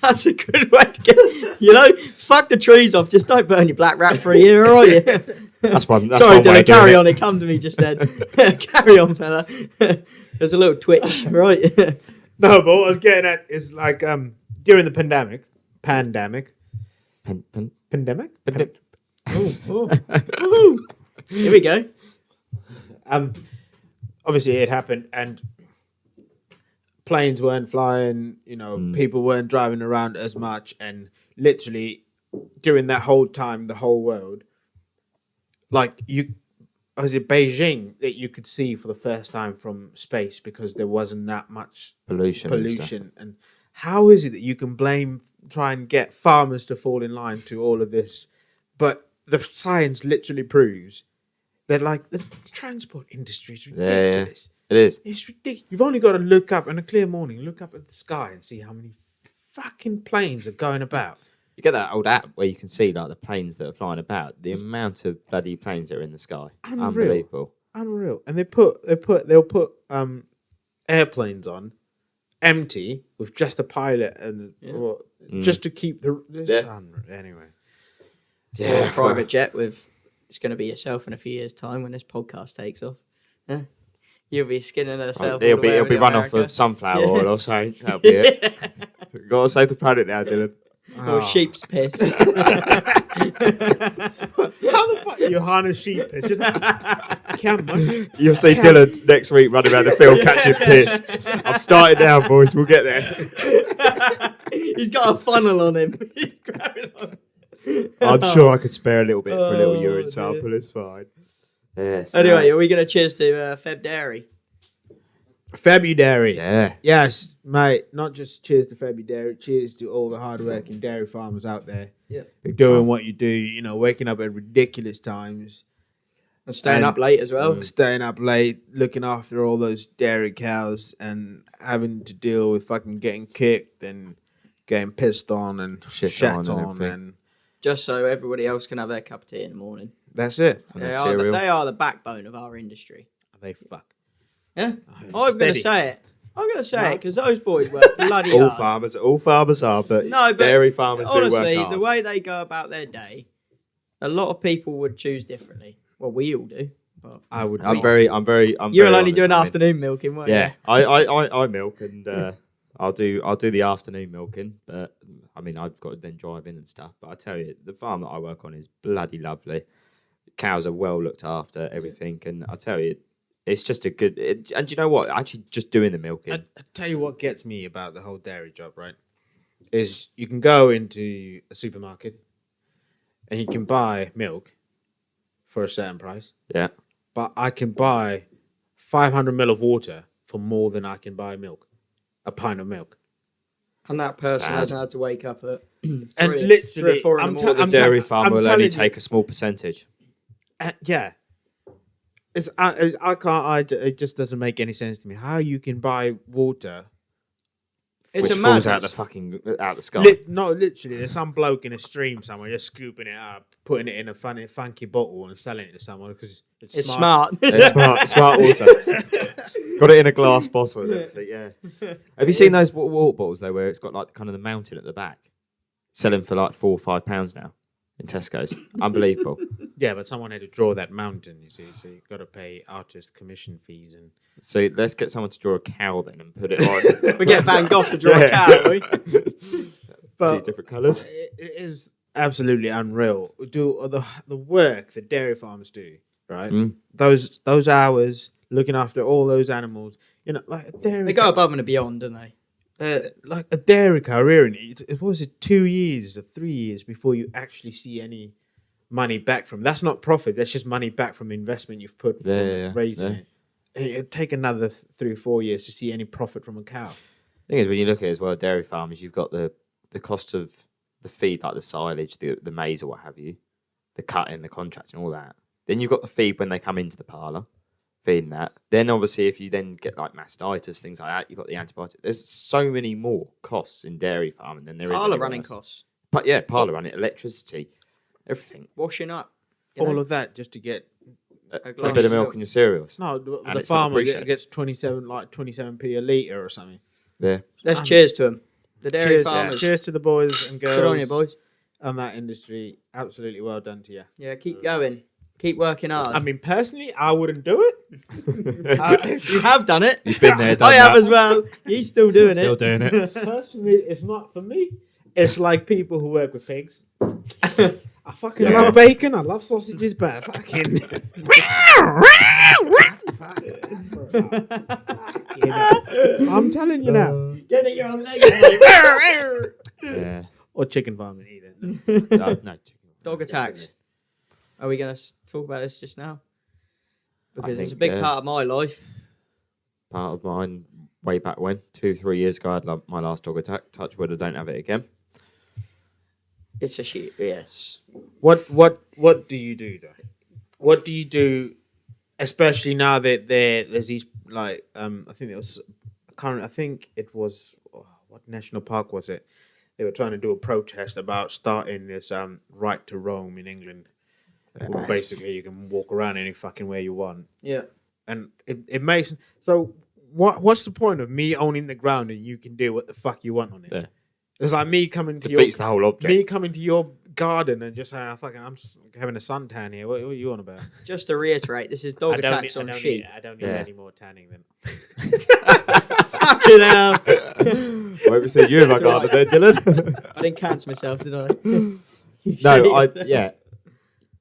Speaker 1: That's a good way to get. Fuck the trees off. Just don't burn your black wrap for a year, all right?
Speaker 3: That's one. That's
Speaker 1: Sorry,
Speaker 3: one way
Speaker 1: Dylan.
Speaker 3: of doing
Speaker 1: Carry
Speaker 3: it.
Speaker 1: on. It come to me just then. Carry on, fella. There's a little twitch, right?
Speaker 4: no, but what I was getting at is like during the pandemic.
Speaker 1: Here we go.
Speaker 4: Obviously it happened and planes weren't flying, people weren't driving around as much, and literally during that whole time, the whole world, was it Beijing that you could see for the first time from space because there wasn't that much
Speaker 3: pollution.
Speaker 4: And how is it that you can try and get farmers to fall in line to all of this, but the science literally proves that the transport industry is ridiculous.
Speaker 3: It is.
Speaker 4: It's ridiculous. You've only got to look up on a clear morning, look up at the sky and see how many fucking planes are going about.
Speaker 3: You get that old app where you can see the planes that are flying about. The amount of bloody planes that are in the sky, unbelievable.
Speaker 4: Unreal. And they'll put airplanes on empty with just a pilot and just to keep anyway.
Speaker 1: Or a private jet with. It's going to be yourself in a few years' time when this podcast takes off. Yeah. You'll be skinning yourself.
Speaker 3: He'll be run off of sunflower oil or something. That'll be it. Got to save the planet now, Dylan.
Speaker 1: Or sheep's piss.
Speaker 4: How the fuck you harness sheep piss? Just
Speaker 3: You'll see Dylan next week running around the field catching piss. I'm starting now, boys. We'll get there.
Speaker 1: He's got a funnel on him. He's grabbing on.
Speaker 3: I'm sure I could spare a little bit for a little
Speaker 1: Oh,
Speaker 3: urine
Speaker 1: dear.
Speaker 3: sample. It's fine. Yes.
Speaker 1: Anyway, are we going to cheers to Feb Dairy?
Speaker 4: February.
Speaker 3: Yeah.
Speaker 4: Yes, mate. Not just cheers to February. Cheers to all the hardworking dairy farmers out there doing what you do. You know, waking up at ridiculous times,
Speaker 1: And staying
Speaker 4: And-
Speaker 1: up late as well.
Speaker 4: staying up late, looking after all those dairy cows, and having to deal with fucking getting kicked and getting pissed on and
Speaker 3: Shit
Speaker 4: shat
Speaker 3: on and
Speaker 4: on,
Speaker 3: everything.
Speaker 4: and
Speaker 1: Just so everybody else can have their cup of tea in the morning.
Speaker 4: that's it.
Speaker 3: And
Speaker 1: They
Speaker 3: then
Speaker 1: are,
Speaker 3: cereal.
Speaker 1: they are the backbone of our industry.
Speaker 4: They fuck.
Speaker 1: Yeah?
Speaker 4: Oh,
Speaker 1: I'm going to
Speaker 4: steady.
Speaker 1: say it. I'm going to say it because those boys work bloody
Speaker 3: all
Speaker 1: hard.
Speaker 3: farmers are, but,
Speaker 1: No, but
Speaker 3: dairy farmers
Speaker 1: Honestly,
Speaker 3: do work hard.
Speaker 1: the way they go about their day, a lot of people would choose differently. Well, we all do. But
Speaker 4: I would.
Speaker 3: I'm
Speaker 4: not.
Speaker 3: very.
Speaker 1: you're
Speaker 3: very
Speaker 1: only
Speaker 3: on the
Speaker 1: doing
Speaker 3: timing.
Speaker 1: afternoon milking, weren't
Speaker 3: Yeah,
Speaker 1: you?
Speaker 3: I milk and I'll do the afternoon milking, but I mean I've got to then drive in and stuff. But I tell you, the farm that I work on is bloody lovely. The cows are well looked after, everything, and I tell you, it's just a good. And you know what? Actually, just doing the milking.
Speaker 4: I tell you what gets me about the whole dairy job, right? Is you can go into a supermarket and you can buy milk for a certain price,
Speaker 3: Yeah,
Speaker 4: but I can buy 500 ml of water for more than I can buy milk, a pint of milk.
Speaker 1: And that person
Speaker 3: bad.
Speaker 1: hasn't had to wake up at
Speaker 4: And
Speaker 1: 3
Speaker 4: literally,
Speaker 1: or 4 in
Speaker 4: I'm
Speaker 1: the
Speaker 4: tell-
Speaker 1: morning.
Speaker 3: the dairy
Speaker 4: I'm
Speaker 3: farm will
Speaker 4: telling
Speaker 3: only
Speaker 4: you-
Speaker 3: take a small percentage.
Speaker 4: Yeah. I can't. It just doesn't make any sense to me. How you can buy water?
Speaker 1: It's
Speaker 3: which
Speaker 1: a
Speaker 3: falls
Speaker 1: madness.
Speaker 3: out the sky.
Speaker 4: No, literally, there's some bloke in a stream somewhere just scooping it up, putting it in a funky bottle, and selling it to someone because
Speaker 1: It's smart.
Speaker 3: It's smart water. Got it in a glass bottle. And everything, yeah. Have you seen those water bottles though, where it's got like kind of the mountain at the back, selling for like £4 or £5 now in Tesco's? Unbelievable.
Speaker 4: Yeah, but someone had to draw that mountain, you see, so you've got to pay artist commission fees and.
Speaker 3: So let's get someone to draw a cow then and put it on.
Speaker 1: We get Van Gogh to draw a cow, don't we?
Speaker 3: A few different colours.
Speaker 4: It is absolutely unreal. Do the work that dairy farms do, right?
Speaker 3: Mm.
Speaker 4: Those hours looking after all those animals, you know, like a dairy.
Speaker 1: They go above and beyond, don't they?
Speaker 4: Like a dairy cow rearing it was it 2 years or 3 years before you actually see any money back from. That's not profit. That's just money back from investment you've put from raising it. It'd take another 3 or 4 years to see any profit from a cow.
Speaker 3: Thing is, when you look at it as well, dairy farmers, you've got the cost of the feed, like the silage, the maize or what have you, the cutting, the contract and all that. Then you've got the feed when they come into the parlour, feeding that. Then obviously if you then get like mastitis, things like that, you've got the antibiotics. There's so many more costs in dairy farming than there is
Speaker 1: Parlour
Speaker 3: anywhere
Speaker 1: running
Speaker 3: else.
Speaker 1: costs.
Speaker 3: But yeah, parlour running, electricity, everything.
Speaker 1: Washing up. you
Speaker 4: All
Speaker 1: know?
Speaker 4: of that just to get
Speaker 3: A
Speaker 1: glass
Speaker 3: bit of
Speaker 1: of
Speaker 3: milk
Speaker 1: milk.
Speaker 3: in your cereals.
Speaker 4: no.
Speaker 3: And
Speaker 4: The
Speaker 3: it's not
Speaker 4: farmer
Speaker 3: appreciated.
Speaker 4: gets 27p a litre or something.
Speaker 3: Yeah.
Speaker 1: Let's cheers to them. The dairy
Speaker 4: Cheers,
Speaker 1: farmers.
Speaker 4: cheers to the boys and girls
Speaker 1: Good on you, boys.
Speaker 4: on that industry. Absolutely well done to you.
Speaker 1: Yeah, keep going. Keep working hard.
Speaker 4: I mean, personally, I wouldn't do it.
Speaker 1: You have done it.
Speaker 3: You've been there, done
Speaker 1: I have
Speaker 3: that.
Speaker 1: as well. He's still doing
Speaker 3: Still
Speaker 1: it.
Speaker 3: doing it.
Speaker 4: Personally, it's not for me. It's like people who work with pigs. I fucking love bacon. I love sausages, but I fucking. I'm telling you now.
Speaker 1: Get it, you're on legs.
Speaker 3: Yeah.
Speaker 4: Or chicken farming either.
Speaker 3: No, no.
Speaker 1: Dog attacks. Are we going to talk about this just now? Because it's a
Speaker 3: think,
Speaker 1: big
Speaker 3: yeah.
Speaker 1: part of my life.
Speaker 3: Part of mine way back when, 2-3 years ago, I had my last dog attack. Touch wood, I don't have it again.
Speaker 1: It's a shit. Yes.
Speaker 4: What do you do though? What do you do, especially now that there's these like I think it was I think it was what national park was it? They were trying to do a protest about starting this right to roam in England. Where basically, you can walk around any fucking way you want,
Speaker 1: Yeah.
Speaker 4: and it makes so. What's the point of me owning the ground and you can do what the fuck you want on it?
Speaker 3: Yeah.
Speaker 4: It's like me coming to
Speaker 3: Defeats the whole object.
Speaker 4: me coming to your garden and just saying, I'm just having a suntan here. What are you on about?
Speaker 1: Just to reiterate, this is dog attacks on sheep.
Speaker 4: I don't need
Speaker 3: Yeah.
Speaker 4: any more tanning then.
Speaker 1: Fucking hell.
Speaker 3: Won't we see you in my garden there, Dylan?
Speaker 1: I didn't cancel myself, did I?
Speaker 3: No, yeah.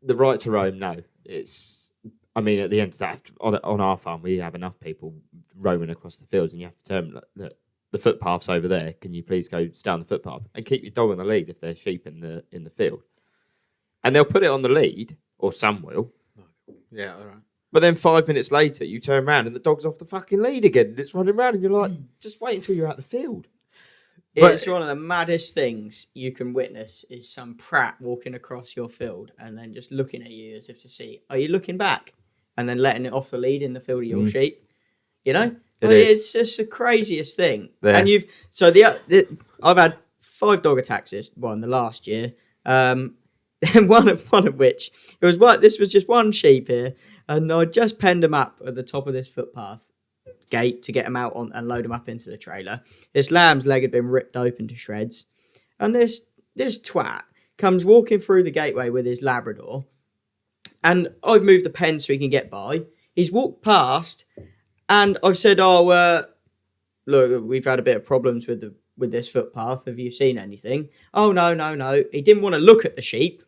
Speaker 3: The right to roam, no. It's, I mean, at the end of that, on our farm, we have enough people roaming across the fields, and you have to tell them that the footpath's over there. Can you please go stay on the footpath and keep your dog on the lead if there's sheep in the field? and they'll put it on the lead, or some will.
Speaker 4: Yeah, all right.
Speaker 3: But then 5 minutes later, you turn around and the dog's off the fucking lead again. And it's running around, and you're like, just wait until you're out the field.
Speaker 1: It's one of the maddest things you can witness is some prat walking across your field and then just looking at you as if to see, are you looking back? And then letting it off the lead in the field of your sheep. You know? It's just the craziest thing.
Speaker 3: Yeah.
Speaker 1: And I've had 5 dog attacks in the last year. And one of which this was just one sheep here, and I just penned him up at the top of this footpath gate to get him out on and load him up into the trailer. This lamb's leg had been ripped open to shreds, and this twat comes walking through the gateway with his Labrador, and I've moved the pen so he can get by. He's walked past, and I've said, look, we've had a bit of problems with this footpath. Have you seen anything? Oh, no. He didn't want to look at the sheep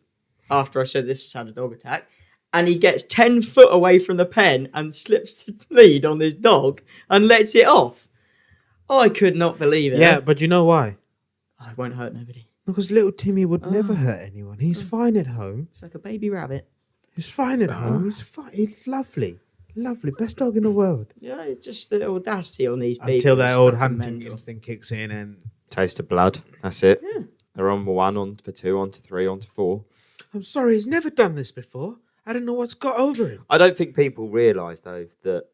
Speaker 1: after I said this has had a dog attack. And he gets 10 foot away from the pen and slips the lead on this dog and lets it off. I could not believe it.
Speaker 4: Yeah, but you know why?
Speaker 1: I won't hurt nobody.
Speaker 4: Because little Timmy would never hurt anyone. He's fine at home.
Speaker 1: It's like a baby rabbit.
Speaker 4: He's fine at home. He's fine. He's lovely. Lovely. Best dog in the world.
Speaker 1: Yeah, it's just the audacity on these people.
Speaker 4: Until that
Speaker 1: is
Speaker 4: old
Speaker 1: fucking
Speaker 4: hunting
Speaker 1: mental.
Speaker 4: instinct kicks in and...
Speaker 3: Taste of blood. That's it.
Speaker 1: Yeah.
Speaker 3: They're on 1, on for 2, on to 3, on to 4.
Speaker 4: I'm sorry, he's never done this before. I don't know what's got over him.
Speaker 3: I don't think people realise though that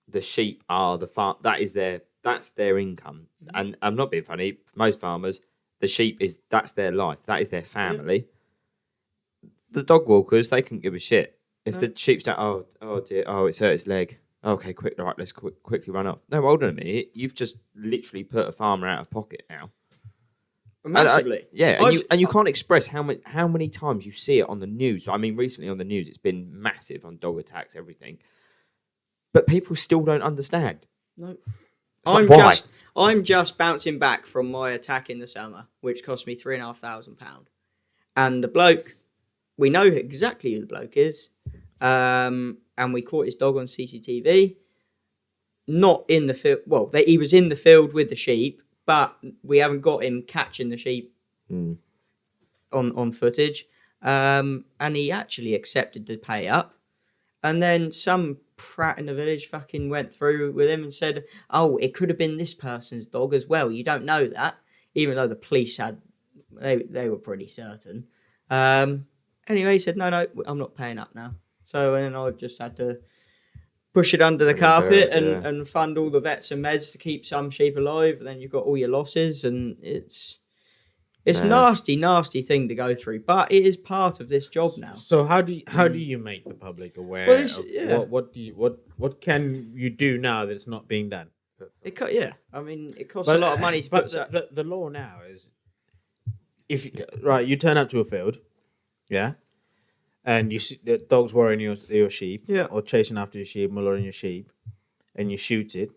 Speaker 3: the sheep are that's their income. And I'm not being funny. For most farmers, the sheep that's their life. That is their family. The dog walkers, they couldn't give a shit if the sheep's down. Oh dear. Oh, it's hurt its leg. Okay, quick. Right, let's quickly run off. No, hold on a minute. You've just literally put a farmer out of pocket now.
Speaker 1: Massively.
Speaker 3: And you can't express how many times you see it on the news. I mean, recently on the news, it's been massive on dog attacks, everything. But people still don't understand.
Speaker 1: No.
Speaker 3: Why?
Speaker 1: I'm just bouncing back from my attack in the summer, which cost me £3,500. And the bloke, we know exactly who the bloke is. And we caught his dog on CCTV. Not in the field. Well, he was in the field with the sheep, but we haven't got him catching the sheep on footage. And he actually accepted to pay up. And then some prat in the village fucking went through with him and said, oh, it could have been this person's dog as well. You don't know that. Even though the police they were pretty certain. Anyway, he said, no, I'm not paying up now. So then I just had to push it under the carpet and fund all the vets and meds to keep some sheep alive. And then you've got all your losses, and it's nasty thing to go through. But it is part of this job now.
Speaker 4: So how do you make the public aware?
Speaker 1: Well,
Speaker 4: What can you do now that's not being done?
Speaker 1: It costs a lot of money to put that.
Speaker 4: The law now is, if you turn up to a field, and you see the dog's worrying your sheep, or chasing after your sheep, murdering your sheep, and you shoot it,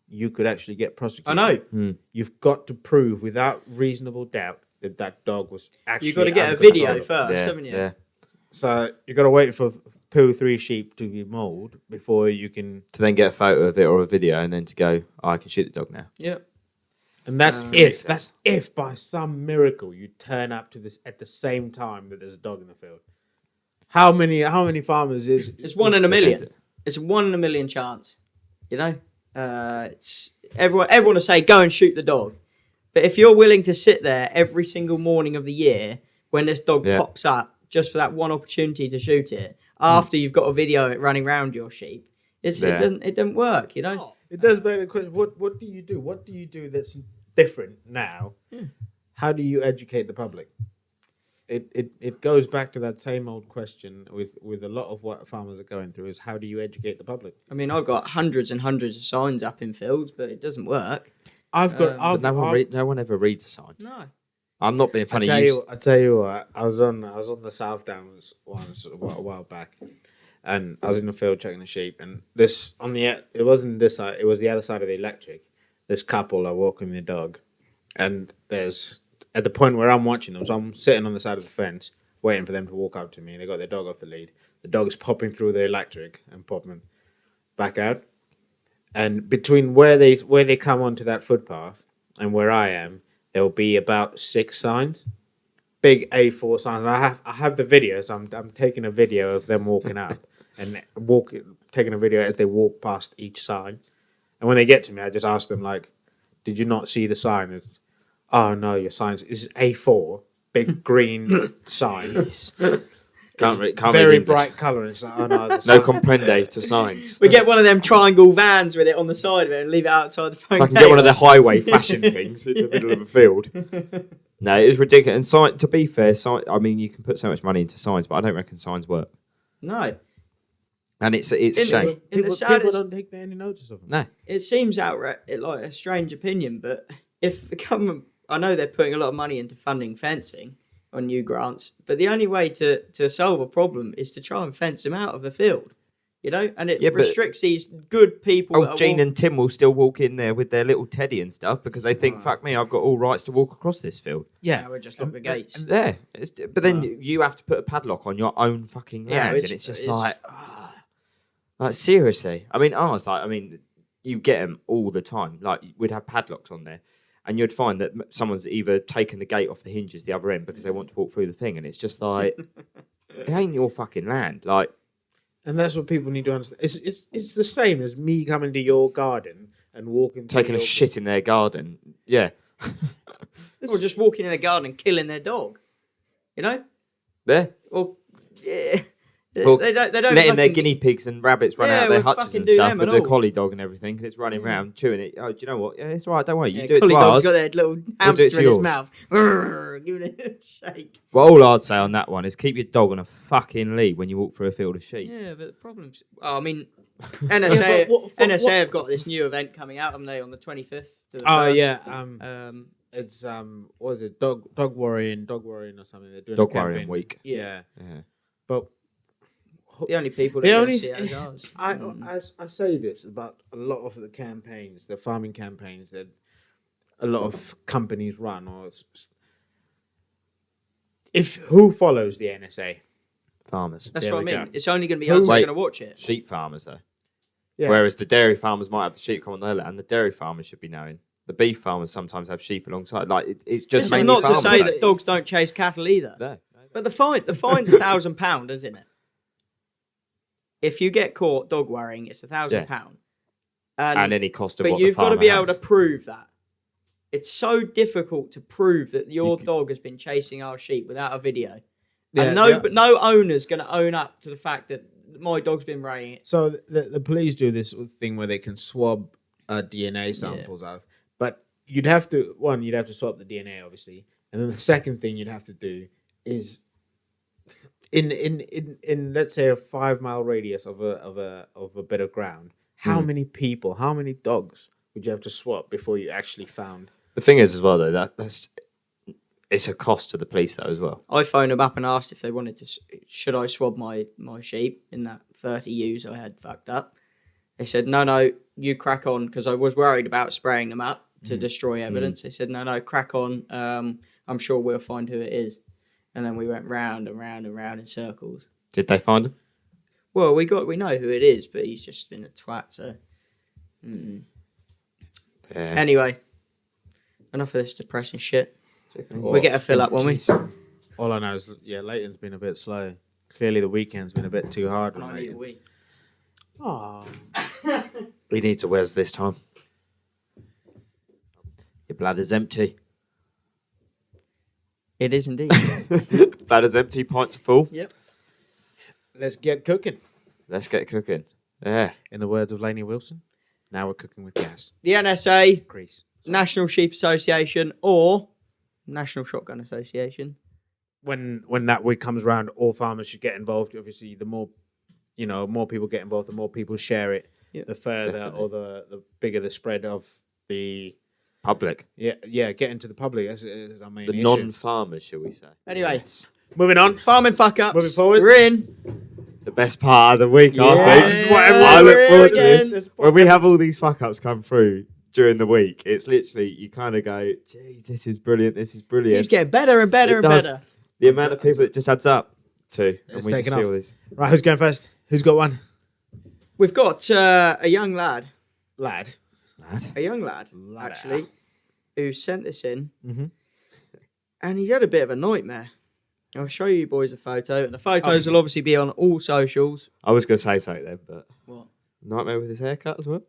Speaker 4: you could actually get prosecuted.
Speaker 1: I know.
Speaker 4: You've got to prove without reasonable doubt that dog was actually.
Speaker 1: You've got to get a
Speaker 4: under
Speaker 1: video
Speaker 4: control.
Speaker 1: first, haven't you?
Speaker 3: Yeah.
Speaker 4: So you've got to wait for 2 or 3 sheep to be mauled before you can.
Speaker 3: To then get a photo of it or a video, and then to go, I can shoot the dog now.
Speaker 1: Yeah.
Speaker 4: And that's if by some miracle you turn up to this at the same time that there's a dog in the field. How many farmers is?
Speaker 1: It's 1 in a million. It's a 1 in a million chance. You know, it's everyone will say go and shoot the dog, but if you're willing to sit there every single morning of the year when this dog pops up just for that one opportunity to shoot it, after you've got a video of it running around your sheep, it doesn't work. You know,
Speaker 4: it does beg the question: what do you do? What do you do that's different now? How do you educate the public? It goes back to that same old question with a lot of what farmers are going through is how do you educate the public?
Speaker 1: I mean, I've got hundreds and hundreds of signs up in fields, but it doesn't work.
Speaker 3: No one ever reads a sign.
Speaker 1: No.
Speaker 3: I'm not being funny.
Speaker 4: I tell you what, I was on the South Downs once a while back, and I was in the field checking the sheep, and it wasn't this side, it was the other side of the electric. This couple are walking their dog, and there's at the point where I'm watching them, so I'm sitting on the side of the fence waiting for them to walk up to me. They got their dog off the lead. The dog is popping through the electric and popping back out. And between where they come onto that footpath and where I am, there will be about 6 signs. big A4 signs. I have the videos. I'm taking a video of them walking up and taking a video as they walk past each sign. And when they get to me, I just ask them like, "Did you not see the sign?" It's, "Oh no, your sign is A4, big green sign,
Speaker 3: Can't read
Speaker 4: very
Speaker 3: English.
Speaker 4: bright colour." It's like, "Oh no, the
Speaker 3: No
Speaker 4: sign."
Speaker 3: comprende to signs.
Speaker 1: We get one of them triangle vans with it on the side of it and leave it outside the phone.
Speaker 3: If I can get one of the highway fashion things in the middle of a field. No, it is ridiculous. And to be fair, I mean, you can put so much money into signs, but I don't reckon signs work.
Speaker 1: No.
Speaker 3: And it's a shame.
Speaker 1: In the
Speaker 4: People
Speaker 1: saddest,
Speaker 4: don't take any notice of them.
Speaker 3: No.
Speaker 1: it seems outright like a strange opinion, but if the government, I know they're putting a lot of money into funding fencing on new grants, but the only way to solve a problem is to try and fence them out of the field, you know, and it
Speaker 3: Yeah, but-
Speaker 1: restricts these good people. that
Speaker 3: Oh,
Speaker 1: are
Speaker 3: Gene and Tim will still walk in there with their little teddy and stuff because they think, fuck me, I've got all rights to walk across this field.
Speaker 1: Yeah, we'll just lock the gates.
Speaker 3: There. But then you have to put a padlock on your own fucking
Speaker 1: Yeah,
Speaker 3: land.
Speaker 1: it's-
Speaker 3: And it's just
Speaker 1: it's-
Speaker 3: like, seriously. I mean, you get them all the time. Like, we'd have padlocks on there. And you'd find that someone's either taken the gate off the hinges the other end because they want to walk through the thing. And it's just like, it ain't your fucking land. Like,
Speaker 4: And that's what people need to understand. It's the same as me coming to your garden and walking through
Speaker 3: taking a
Speaker 4: your-
Speaker 3: shit in their garden. Yeah.
Speaker 1: Or just walking in the garden and killing their dog, you know?
Speaker 3: There.
Speaker 1: Or yeah,
Speaker 3: Well,
Speaker 1: they don't
Speaker 3: letting their
Speaker 1: fucking-
Speaker 3: guinea pigs and rabbits run
Speaker 1: Yeah,
Speaker 3: out of their
Speaker 1: we'll
Speaker 3: hutches
Speaker 1: fucking
Speaker 3: and
Speaker 1: do
Speaker 3: stuff
Speaker 1: them
Speaker 3: with
Speaker 1: and
Speaker 3: the
Speaker 1: all.
Speaker 3: collie dog and everything, and it's running around chewing it. Oh, do you know what? Yeah, it's all right. Don't worry. You
Speaker 1: Yeah,
Speaker 3: do it to
Speaker 1: collie dog's
Speaker 3: ours.
Speaker 1: got their little
Speaker 3: do it
Speaker 1: hamster
Speaker 3: to
Speaker 1: in his
Speaker 3: yours.
Speaker 1: mouth, Grrr, giving it a shake.
Speaker 3: Well, all I'd say on that one is keep your dog on a fucking lead when you walk through a field of sheep.
Speaker 1: Yeah, but the problem's. Oh, I mean, NSA
Speaker 4: but
Speaker 1: NSA have got this new event coming out, haven't they, on the 25th to the 1st?
Speaker 4: Oh yeah,
Speaker 1: It's
Speaker 4: it's what is it? Dog worrying or something. They're doing
Speaker 3: Dog
Speaker 4: a campaign.
Speaker 3: worrying week.
Speaker 4: Yeah,
Speaker 1: yeah.
Speaker 4: but
Speaker 1: The only people
Speaker 4: The
Speaker 1: that
Speaker 4: only-
Speaker 1: see it as ours.
Speaker 4: I say this about a lot of the campaigns, the farming campaigns that a lot of companies run, if who follows the NSA?
Speaker 3: Farmers.
Speaker 1: That's
Speaker 4: There
Speaker 1: what I
Speaker 4: we
Speaker 1: mean.
Speaker 4: go.
Speaker 1: It's only going to be
Speaker 4: Who-
Speaker 1: us that are
Speaker 3: Wait.
Speaker 1: going to watch it.
Speaker 3: Sheep farmers, though.
Speaker 4: Yeah.
Speaker 3: Whereas the dairy farmers might have the sheep come on their land, the dairy farmers should be knowing. The beef farmers sometimes have sheep alongside. Like, it's just
Speaker 1: This is
Speaker 3: mainly
Speaker 1: not to
Speaker 3: farmers,
Speaker 1: say
Speaker 3: though.
Speaker 1: that dogs don't chase cattle either.
Speaker 3: No.
Speaker 1: But the fine's £1,000, isn't it? If you get caught dog worrying, it's £1,000.
Speaker 3: And any cost of
Speaker 1: but
Speaker 3: what
Speaker 1: you've
Speaker 3: the
Speaker 1: got to
Speaker 3: farmer
Speaker 1: be able
Speaker 3: has.
Speaker 1: to prove that. It's so difficult to prove that your dog has been chasing our sheep without a video.
Speaker 4: Yeah,
Speaker 1: And but no owner's going to own up to the fact that my dog's been worrying it.
Speaker 4: So the police do this thing where they can swab DNA samples out, but you'd have to swab the DNA obviously, and then the second thing you'd have to do is in let's say a 5 mile radius of a bit of ground, how many people, how many dogs would you have to swab before you actually found?
Speaker 3: The thing is, as well, though, that's it's a cost to the police, though, as well.
Speaker 1: I phoned them up and asked if they wanted to, should I swab my sheep in that 30 ewes I had fucked up. They said, no, you crack on, because I was worried about spraying them up to destroy evidence. They said, no, crack on. I'm sure we'll find who it is. And then we went round and round and round in circles.
Speaker 3: Did they find him?
Speaker 1: Well, we know who it is, but he's just been a twat, so. Mm.
Speaker 3: Yeah.
Speaker 1: Anyway, enough of this depressing shit. We'll get a fill up, won't we?
Speaker 4: All I know is Leighton's been a bit slow. Clearly the weekend's been a bit too hard on
Speaker 1: I need a
Speaker 4: Leighton.
Speaker 1: wee.
Speaker 4: Aw.
Speaker 3: We need to Wes this time. Your bladder's empty.
Speaker 1: It is indeed.
Speaker 3: Bladder's empty, pints are full.
Speaker 1: Yep.
Speaker 4: Let's get cooking.
Speaker 3: Let's get cooking. Yeah.
Speaker 4: In the words of Lainey Wilson, now we're cooking with gas.
Speaker 1: The NSA,
Speaker 4: Grease.
Speaker 1: National Sheep Association, or National Shotgun Association.
Speaker 4: When that week comes around, all farmers should get involved. Obviously, the more people get involved, the more people share it,
Speaker 1: Yep.
Speaker 4: the further
Speaker 3: Definitely.
Speaker 4: or the bigger the spread of the
Speaker 3: Public.
Speaker 4: get into the public. That's our main
Speaker 3: The
Speaker 4: issue.
Speaker 3: non-farmers, shall we say.
Speaker 1: Anyway,
Speaker 3: Yes.
Speaker 4: Moving on.
Speaker 1: farming fuck ups.
Speaker 4: Moving forwards.
Speaker 1: We're in.
Speaker 3: The best part of the week, I
Speaker 1: Yeah.
Speaker 3: think.
Speaker 1: This is what
Speaker 3: I
Speaker 1: everyone-
Speaker 3: look forward to
Speaker 1: again.
Speaker 3: this. When we have all these fuck-ups come through during the week, it's literally, you kind of go, geez, this is brilliant, this is
Speaker 1: Keeps
Speaker 3: brilliant.
Speaker 1: getting better and better
Speaker 3: It
Speaker 1: and
Speaker 3: does.
Speaker 1: better.
Speaker 3: The amount of people it just adds up to. And
Speaker 4: It's
Speaker 3: we just
Speaker 4: taken
Speaker 3: see
Speaker 4: off.
Speaker 3: all this.
Speaker 4: Right, who's going first? Who's got one?
Speaker 1: We've got a young lad,
Speaker 4: Lad.
Speaker 1: actually,
Speaker 4: Ladder.
Speaker 1: who sent this in.
Speaker 4: Mhm.
Speaker 1: And he's had a bit of a nightmare. I'll show you boys a photo, and the photos will obviously be on all socials.
Speaker 3: I was going to say something then, but
Speaker 1: What?
Speaker 3: nightmare with his haircut as well.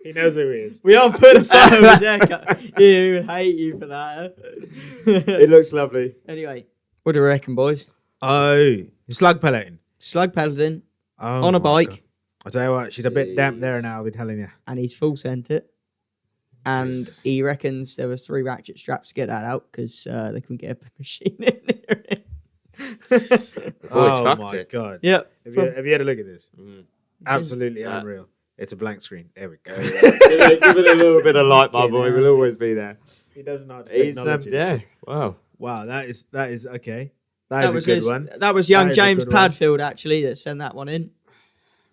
Speaker 4: He knows who he is.
Speaker 1: We are putting a photo of his haircut. He would hate you for that.
Speaker 3: It looks lovely.
Speaker 1: Anyway, what do you reckon, boys?
Speaker 4: Oh, slug pelleting.
Speaker 1: Slug pelleting
Speaker 4: Oh,
Speaker 1: on a
Speaker 4: my
Speaker 1: bike,
Speaker 4: God. I'll tell you what, she's a bit damp there
Speaker 3: Jeez.
Speaker 4: now, I'll be telling you.
Speaker 1: and he's full sent it. And
Speaker 3: Jesus.
Speaker 1: he reckons there was 3 ratchet straps to get that out because they couldn't get a machine in there.
Speaker 3: Boys fucked
Speaker 4: my
Speaker 3: it.
Speaker 4: God.
Speaker 1: Yep.
Speaker 4: Have you had a look at this?
Speaker 3: Mm.
Speaker 4: Absolutely
Speaker 3: Yeah.
Speaker 4: unreal. It's a blank screen. There we go.
Speaker 3: Give it a little bit of light, my boy. We'll always be there.
Speaker 4: He doesn't know how to
Speaker 3: He's
Speaker 4: technology.
Speaker 3: yeah. Wow.
Speaker 4: Wow, that is okay.
Speaker 1: That
Speaker 4: That
Speaker 1: was
Speaker 4: is a good one.
Speaker 1: That was young
Speaker 4: That is a
Speaker 1: James
Speaker 4: good one.
Speaker 1: Padfield, actually, that sent that one in.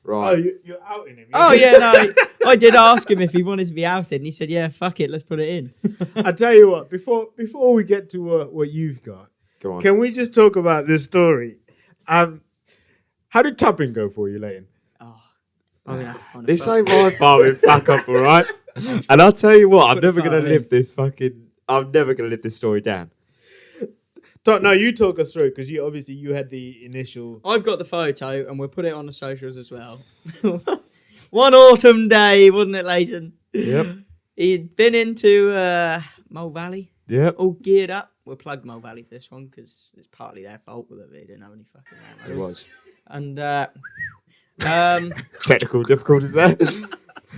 Speaker 3: Right.
Speaker 4: you're outing him.
Speaker 1: Oh, yeah, no. I did ask him if he wanted to be outed, and he said, yeah, fuck it, let's put it in.
Speaker 4: I tell you what. Before we get to what you've got,
Speaker 3: Go on.
Speaker 4: can we just talk about this story? How did tapping go for you, Leighton?
Speaker 1: Oh, I'm going to have to find a
Speaker 3: This
Speaker 1: photo.
Speaker 3: ain't my farming fuck up, all right? And I'll tell you what, I'm
Speaker 1: Put the
Speaker 3: never going to
Speaker 1: photo in.
Speaker 3: live this fucking... I'm never going to live this story down.
Speaker 4: No, you talk us through because you had the initial.
Speaker 1: I've got the photo, and we'll put it on the socials as well. One autumn day, wasn't it, Leighton?
Speaker 3: Yep.
Speaker 1: He'd been into Mole Valley,
Speaker 3: Yep.
Speaker 1: all geared up. We'll plug Mole Valley for this one because it's partly their fault that they didn't have any fucking
Speaker 3: It
Speaker 1: rounds.
Speaker 3: was.
Speaker 1: And
Speaker 3: Technical difficulties there.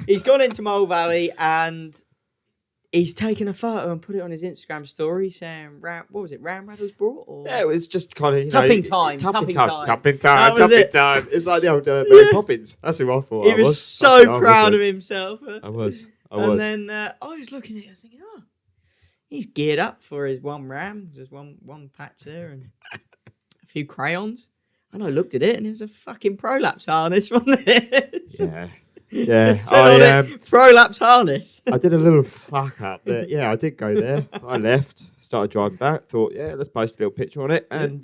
Speaker 1: he's gone into Mole Valley and he's taken a photo and put it on his Instagram story saying, what was it, Ram Rattles brought? Or?
Speaker 3: Yeah, it was just kind of, you
Speaker 1: Tapping
Speaker 3: know...
Speaker 1: time,
Speaker 3: Tapping
Speaker 1: tapping
Speaker 3: time.
Speaker 1: time.
Speaker 3: Tapping
Speaker 1: That
Speaker 3: time.
Speaker 1: was
Speaker 3: Tapping
Speaker 1: it.
Speaker 3: time. It's like the old Mary Poppins. That's who I thought
Speaker 1: He
Speaker 3: I
Speaker 1: was
Speaker 3: was.
Speaker 1: so
Speaker 3: Fucking hell,
Speaker 1: proud
Speaker 3: was
Speaker 1: of
Speaker 3: I?
Speaker 1: himself.
Speaker 3: I was.
Speaker 1: And then I was looking at it, I was thinking, oh, he's geared up for his one ram. There's one patch there and a few crayons. And I looked at it and it was a fucking prolapse harness, wasn't it?
Speaker 3: Yeah. Yeah.
Speaker 1: It said on it, prolapse harness.
Speaker 3: I did a little fuck up there. Yeah, I did go there. I left, started driving back, thought, yeah, let's post a little picture on it and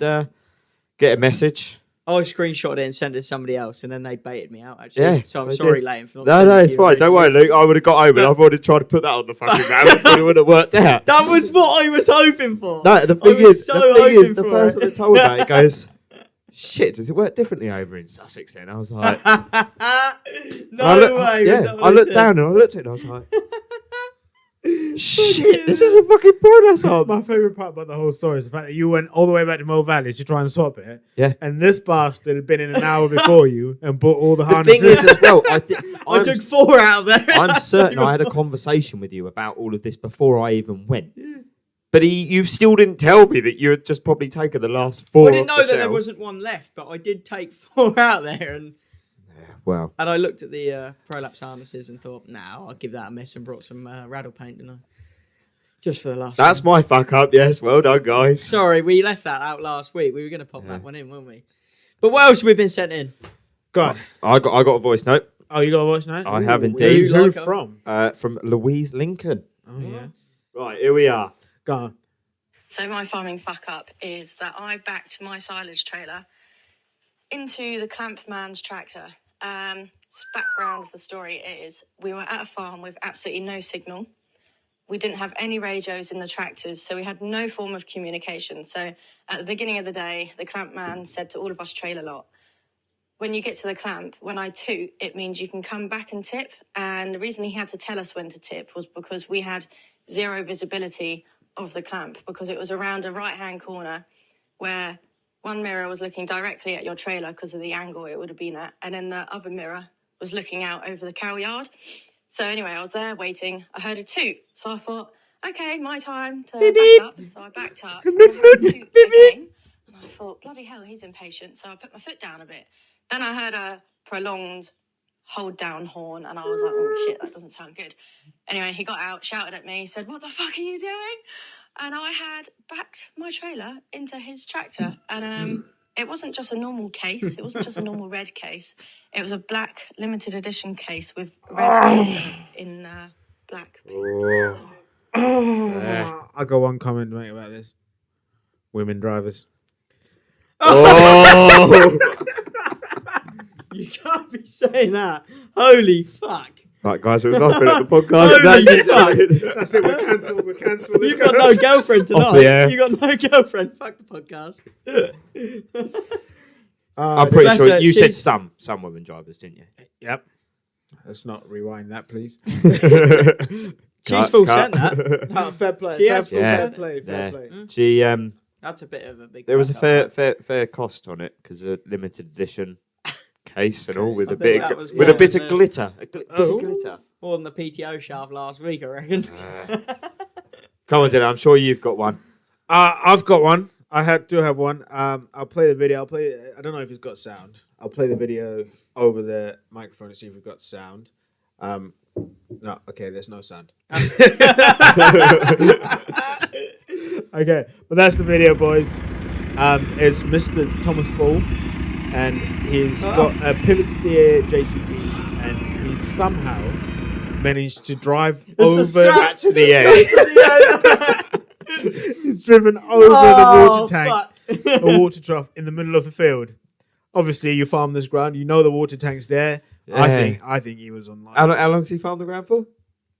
Speaker 3: get a message.
Speaker 1: I screenshot it and sent it to somebody else, and then they baited me out, actually.
Speaker 3: Yeah,
Speaker 1: So I'm
Speaker 3: they
Speaker 1: sorry,
Speaker 3: did.
Speaker 1: Leighton, for not
Speaker 3: No,
Speaker 1: sending
Speaker 3: no,
Speaker 1: it to
Speaker 3: it's
Speaker 1: you
Speaker 3: fine. Don't
Speaker 1: originally.
Speaker 3: worry, Luke. I would have got home and I've already tried to put that on the fucking ground, but it would have worked out.
Speaker 1: That was what I was hoping for.
Speaker 3: No, the
Speaker 1: I
Speaker 3: thing
Speaker 1: was
Speaker 3: is,
Speaker 1: so
Speaker 3: the
Speaker 1: hoping for
Speaker 3: person
Speaker 1: it.
Speaker 3: that told me about it goes, shit, does it work differently over in Sussex then? I was like,
Speaker 1: No
Speaker 3: I look-
Speaker 1: way. was
Speaker 3: yeah,
Speaker 1: that what
Speaker 3: I
Speaker 1: they
Speaker 3: looked
Speaker 1: said?
Speaker 3: down and I looked at it and I was like, shit, this is a fucking prolapse harness.
Speaker 4: My favorite part about the whole story is the fact that you went all the way back to Mole Valley to try and swap it.
Speaker 3: Yeah.
Speaker 4: And this bastard had been in an hour before you and bought all the
Speaker 3: The
Speaker 4: harnesses.
Speaker 3: thing is as well,
Speaker 1: I
Speaker 3: I'm,
Speaker 1: took 4 out there.
Speaker 3: I'm certain I had a conversation with you about all of this before I even went. But you still didn't tell me that you had just probably taken the last 4
Speaker 1: I didn't
Speaker 3: off
Speaker 1: know
Speaker 3: the
Speaker 1: that there
Speaker 3: shelf.
Speaker 1: wasn't one left, but I did take 4 out there, and
Speaker 3: Well,
Speaker 1: I looked at the prolapse harnesses and thought, nah, I'll give that a miss, and brought some rattle paint, didn't I? Just for the last
Speaker 3: that's
Speaker 1: one.
Speaker 3: my fuck up. Yes, well done, guys.
Speaker 1: Sorry, we left that out last week. We were going to pop that one in, weren't we? But what else have we been sent in?
Speaker 4: God.
Speaker 3: I got a voice note
Speaker 4: Oh, you got to watch now?
Speaker 3: I have
Speaker 1: Ooh,
Speaker 3: indeed.
Speaker 1: you
Speaker 4: Who
Speaker 1: like 'em?
Speaker 4: from?
Speaker 3: Louise Lincoln.
Speaker 4: Oh, yeah.
Speaker 3: Right, here we are.
Speaker 4: Go on.
Speaker 5: So my farming fuck up is that I backed my silage trailer into the clamp man's tractor. Background of the story is we were at a farm with absolutely no signal. We didn't have any radios in the tractors, so we had no form of communication. So at the beginning of the day, the clamp man said to all of us trailer lot, when you get to the clamp, when I toot, it means you can come back and tip. And the reason he had to tell us when to tip was because we had zero visibility of the clamp, because it was around a right-hand corner where one mirror was looking directly at your trailer because of the angle it would have been at, and then the other mirror was looking out over the cow yard. So anyway, I was there waiting. I heard a toot. So I thought, okay, my time to back up. So I backed up. And I heard a toot again. And I thought, bloody hell, he's impatient. So I put my foot down a bit. Then I heard a prolonged hold down horn. And I was like, oh, shit, that doesn't sound good. Anyway, he got out, shouted at me, said, what the fuck are you doing? And I had backed my trailer into his tractor. And it wasn't just a normal case. It wasn't just a normal red case. It was a black limited edition case with red glitter in black.
Speaker 3: Oh.
Speaker 4: I got one comment to make about this. Women drivers.
Speaker 3: Oh.
Speaker 1: You can't be saying that. Holy fuck.
Speaker 3: Right, guys, it was off at the podcast.
Speaker 4: That's it. We're cancelled. We're cancelled.
Speaker 1: You've got no girlfriend
Speaker 3: Off
Speaker 1: tonight.
Speaker 3: the air.
Speaker 1: You got no girlfriend. Fuck the podcast.
Speaker 3: I'm pretty
Speaker 1: Bless
Speaker 3: sure
Speaker 1: her,
Speaker 3: you said
Speaker 1: she's-
Speaker 3: some women drivers, didn't you?
Speaker 4: Yep. Let's not rewind that, please.
Speaker 1: She's full sent that.
Speaker 4: Fair play.
Speaker 1: She has full
Speaker 3: Yeah.
Speaker 1: sent.
Speaker 4: play.
Speaker 3: Yeah.
Speaker 4: play.
Speaker 3: She
Speaker 1: That's a bit of a big.
Speaker 3: there was a
Speaker 1: fuck up.
Speaker 3: fair cost on it because a limited edition case and all with
Speaker 1: I
Speaker 3: a
Speaker 1: think
Speaker 3: bit
Speaker 1: that
Speaker 3: of,
Speaker 1: was
Speaker 3: with a
Speaker 1: more
Speaker 3: bit
Speaker 1: than
Speaker 3: of
Speaker 1: the-
Speaker 3: glitter, bit of
Speaker 4: Oh.
Speaker 3: glitter.
Speaker 1: More than the PTO shaft last week, I reckon.
Speaker 3: Come on, Dylan. I'm sure you've got one.
Speaker 4: I've got one. I do have one. I'll play the video. I don't know if it's got sound. I'll play the video over the microphone to see if we've got sound. No, okay, there's no sound. Okay, but that's the video, boys. It's Mr. Thomas Ball, and he's got a pivot steer JCB, and he somehow managed to drive over
Speaker 1: strap.
Speaker 3: To the end.
Speaker 4: He's driven over the water tank, a water trough in the middle of the field. Obviously, you farm this ground, you know the water tank's there.
Speaker 3: Yeah.
Speaker 4: I think he was online.
Speaker 3: How long's he farmed the ground for?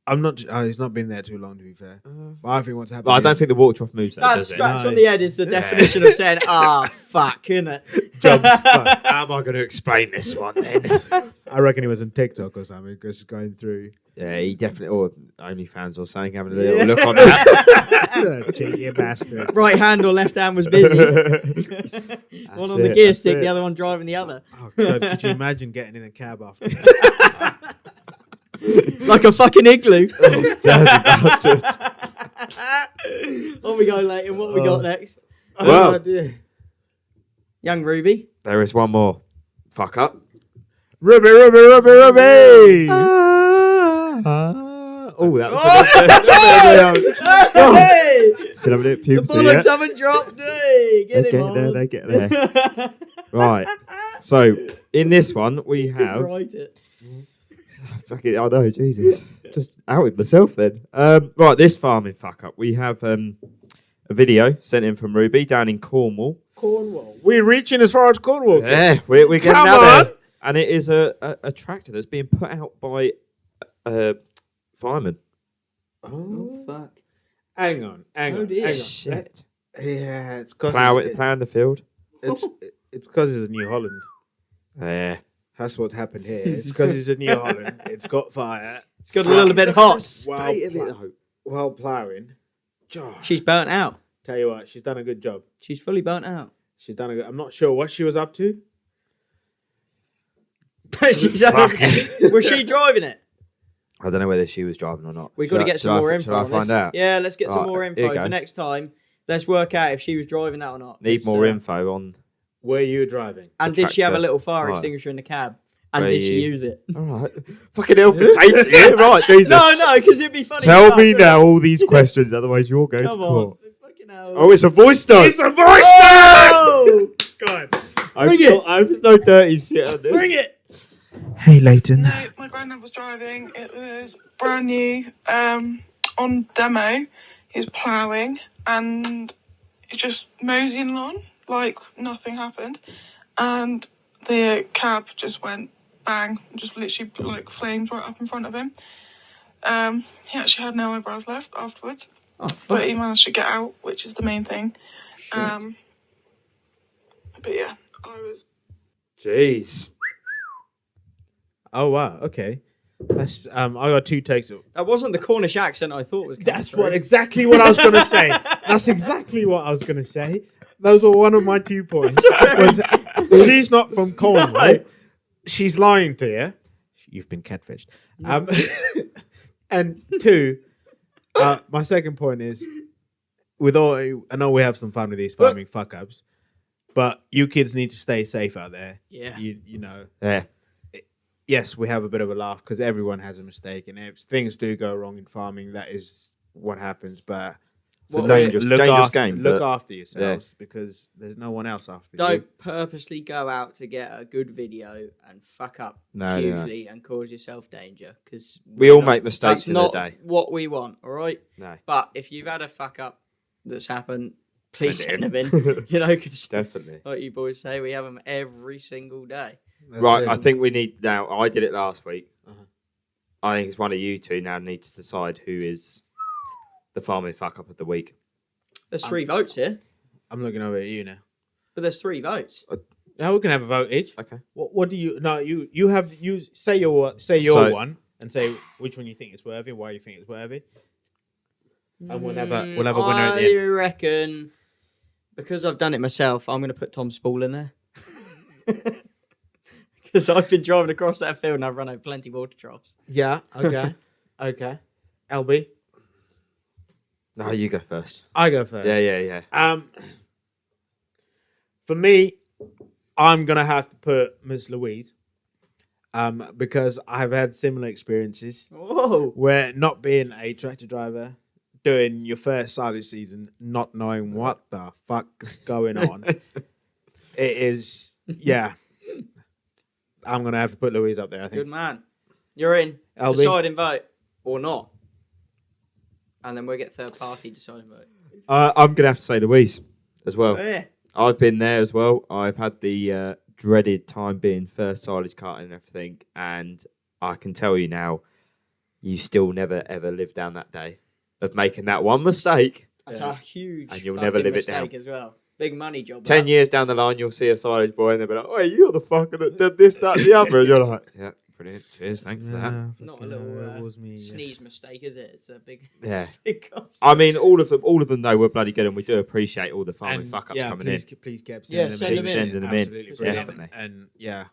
Speaker 4: I'm not. He's not been there too long, to be fair. But I think what's happened.
Speaker 3: But I don't
Speaker 4: is
Speaker 3: think the water trough moves that,
Speaker 1: That
Speaker 3: does it?
Speaker 1: scratch
Speaker 4: No.
Speaker 1: on the head is the definition of saying, fuck, isn't it?
Speaker 4: jobs fun.
Speaker 3: How am I going to explain this one then?
Speaker 4: I reckon he was on TikTok or something, just going through.
Speaker 3: Yeah, he definitely, or OnlyFans or something, having a little look on that.
Speaker 4: Cheeky bastard.
Speaker 1: Right hand or left hand was busy. One on the
Speaker 3: it,
Speaker 1: gear
Speaker 3: that's
Speaker 1: stick,
Speaker 3: it.
Speaker 1: the other one driving the other.
Speaker 4: Oh, God, could you imagine getting in a cab after?
Speaker 1: Like a fucking igloo.
Speaker 3: Dirty bastard.
Speaker 1: On we go, Leighton. What we got next?
Speaker 3: Well-
Speaker 4: Oh, dear.
Speaker 1: Young Ruby.
Speaker 3: There is one more. Fuck up.
Speaker 4: Ruby, Ruby, Ruby, Ruby.
Speaker 3: Oh, that was
Speaker 1: Hey!
Speaker 3: still having it
Speaker 1: The
Speaker 3: puberty
Speaker 1: bullocks
Speaker 3: yet?
Speaker 1: haven't dropped. Hey, get
Speaker 3: They
Speaker 1: him
Speaker 3: get there,
Speaker 1: on.
Speaker 3: they get there. Right. So in this one we have
Speaker 1: Write it.
Speaker 3: fuck it, I know, Jesus. Just outed myself then. Right, this farming fuck up. We have a video sent in from Ruby down in Cornwall.
Speaker 4: Cornwall. We're reaching as far as Cornwall.
Speaker 3: Yeah, we're getting
Speaker 4: Come
Speaker 3: out
Speaker 4: on.
Speaker 3: there. And it is a tractor that's being put out by firemen.
Speaker 1: Oh, fuck.
Speaker 4: Hang on.
Speaker 1: Oh, dear.
Speaker 4: Hang on.
Speaker 3: Shit.
Speaker 4: Yeah, it's because
Speaker 3: Ploughing the field.
Speaker 4: it's because it's New Holland.
Speaker 3: Yeah.
Speaker 4: That's what's happened here. It's because it's a New Holland. It's got fire.
Speaker 1: It's got a little bit hot.
Speaker 4: While ploughing. Josh,
Speaker 1: She's burnt out.
Speaker 4: tell you what, she's done a good job.
Speaker 1: She's fully burnt out.
Speaker 4: She's done a good. I'm not sure what she was up to.
Speaker 1: She's was she driving it?
Speaker 3: I don't know whether she was driving or not.
Speaker 1: We've got to get some more info.
Speaker 3: Shall I
Speaker 1: on
Speaker 3: find
Speaker 1: this.
Speaker 3: out?
Speaker 1: Yeah, let's get some
Speaker 3: Right,
Speaker 1: more
Speaker 3: here
Speaker 1: info
Speaker 3: you
Speaker 1: for
Speaker 3: go.
Speaker 1: next time. Let's work out if she was driving that or not.
Speaker 3: Need
Speaker 1: It's,
Speaker 3: more info on.
Speaker 4: Were you driving?
Speaker 1: And did she have a
Speaker 3: tractor.
Speaker 1: little fire
Speaker 3: Right.
Speaker 1: extinguisher in the cab? And
Speaker 3: Where
Speaker 1: did she
Speaker 3: you-
Speaker 1: use it?
Speaker 3: All right. Fucking health and safety. Yeah, right, Jesus.
Speaker 1: No, because it'd be funny.
Speaker 3: Tell
Speaker 1: enough,
Speaker 3: me
Speaker 1: wouldn't
Speaker 3: now all these questions, otherwise you're
Speaker 1: it?
Speaker 3: going
Speaker 1: Come
Speaker 3: to
Speaker 1: on.
Speaker 3: court.
Speaker 1: Fucking hell.
Speaker 3: Oh, it's a voice note.
Speaker 4: It's a voice
Speaker 1: Oh!
Speaker 4: God.
Speaker 1: Bring it.
Speaker 3: I hope there's no dirty shit on this.
Speaker 1: Bring it!
Speaker 4: Hey, Leighton.
Speaker 5: No, my granddad was driving. It was brand new. On demo, he was ploughing and he just moseying along like nothing happened, and the cab just went bang, just literally like flames right up in front of him. He actually had no eyebrows left afterwards,
Speaker 1: Oh, fuck.
Speaker 5: but he managed to get out, which is the main thing. But yeah, I was.
Speaker 3: Jeez.
Speaker 4: Oh wow. Okay. That's I got two takes.
Speaker 1: That wasn't the Cornish accent I thought was coming
Speaker 4: That's
Speaker 1: through.
Speaker 4: exactly what I was gonna say. That's exactly what I was gonna say. Those were one of my 2 points. Was, she's not from Cornwall.
Speaker 1: No.
Speaker 4: She's lying to you. You've been catfished. And 2, my second point is, with all I know we have some fun with these farming fuck ups, but you kids need to stay safe out there.
Speaker 1: Yeah.
Speaker 4: You know.
Speaker 3: Yeah.
Speaker 4: Yes, we have a bit of a laugh because everyone has a mistake, and if things do go wrong in farming, that is what happens. But
Speaker 3: It's a dangerous game.
Speaker 4: Look
Speaker 3: but
Speaker 4: after yourselves because there's no one else after you.
Speaker 1: Don't purposely go out to get a good video and fuck up
Speaker 3: No, no.
Speaker 1: hugely and cause yourself danger, because
Speaker 3: We all make mistakes
Speaker 1: that's
Speaker 3: in the
Speaker 1: not
Speaker 3: day.
Speaker 1: what we want, all right?
Speaker 3: No.
Speaker 1: But if you've had a fuck up that's happened, please
Speaker 3: Send
Speaker 1: send
Speaker 3: it
Speaker 1: them in. You know, because
Speaker 3: Definitely.
Speaker 1: like you boys say, we have them every single day.
Speaker 4: That's
Speaker 3: Right,
Speaker 4: it.
Speaker 3: I think we need now. I did it last week.
Speaker 4: Uh-huh.
Speaker 3: I think it's one of you two now need to decide who is the farming fuck up of the week.
Speaker 1: There's 3 votes here,
Speaker 4: I'm looking over at you now.
Speaker 1: but there's 3 votes.
Speaker 4: Now we can have a vote each.
Speaker 3: Okay.
Speaker 4: What do you? No, you have you say your
Speaker 3: So-
Speaker 4: one and say which one you think is worthy, why you think it's worthy, and we'll have a winner at the
Speaker 1: I
Speaker 4: end.
Speaker 1: reckon, because I've done it myself, I'm going to put Tom Spall in there. Because I've been driving across that field and I've run out plenty water troughs.
Speaker 4: Yeah. Okay. okay. LB,
Speaker 3: No, you go first.
Speaker 4: I go first.
Speaker 3: Yeah.
Speaker 4: For me, I'm gonna have to put Miss Louise, because I've had similar experiences
Speaker 1: Whoa.
Speaker 4: where not being a tractor driver, doing your first silage season, not knowing what the fuck's going on, it is I'm gonna have to put Louise up there. I
Speaker 1: Good
Speaker 4: think.
Speaker 1: man. You're in.
Speaker 4: LB?
Speaker 1: Deciding vote or not. And then we'll get third party deciding vote.
Speaker 3: I'm gonna have to say Louise as well.
Speaker 1: Oh, yeah.
Speaker 3: I've been there as well. I've had the dreaded time being first silage cutting and everything, and I can tell you now, you still never ever live down that day of making that one mistake.
Speaker 1: That's a huge
Speaker 3: And you'll
Speaker 1: fucking
Speaker 3: never live it
Speaker 1: mistake
Speaker 3: down.
Speaker 1: as well. Big money job.
Speaker 3: 10
Speaker 1: that.
Speaker 3: years down the line, you'll see a silage boy, and they'll be like, "Oh, you're the fucker that did this, that, and the other," and you're like, "Yeah, brilliant. Cheers, thanks for that."
Speaker 1: Not a little
Speaker 4: was me.
Speaker 1: sneeze mistake, is it? It's a big,
Speaker 3: Yeah.
Speaker 1: big cost.
Speaker 3: I mean, all of them though were bloody good, and we do appreciate all the farming fuck ups coming in.
Speaker 4: Please keep
Speaker 1: Yeah,
Speaker 4: sending
Speaker 1: send
Speaker 4: them
Speaker 1: them
Speaker 4: in.
Speaker 1: in.
Speaker 3: Sending them in,
Speaker 4: Absolutely
Speaker 1: Because we love
Speaker 4: brilliant.
Speaker 3: definitely.
Speaker 4: And yeah,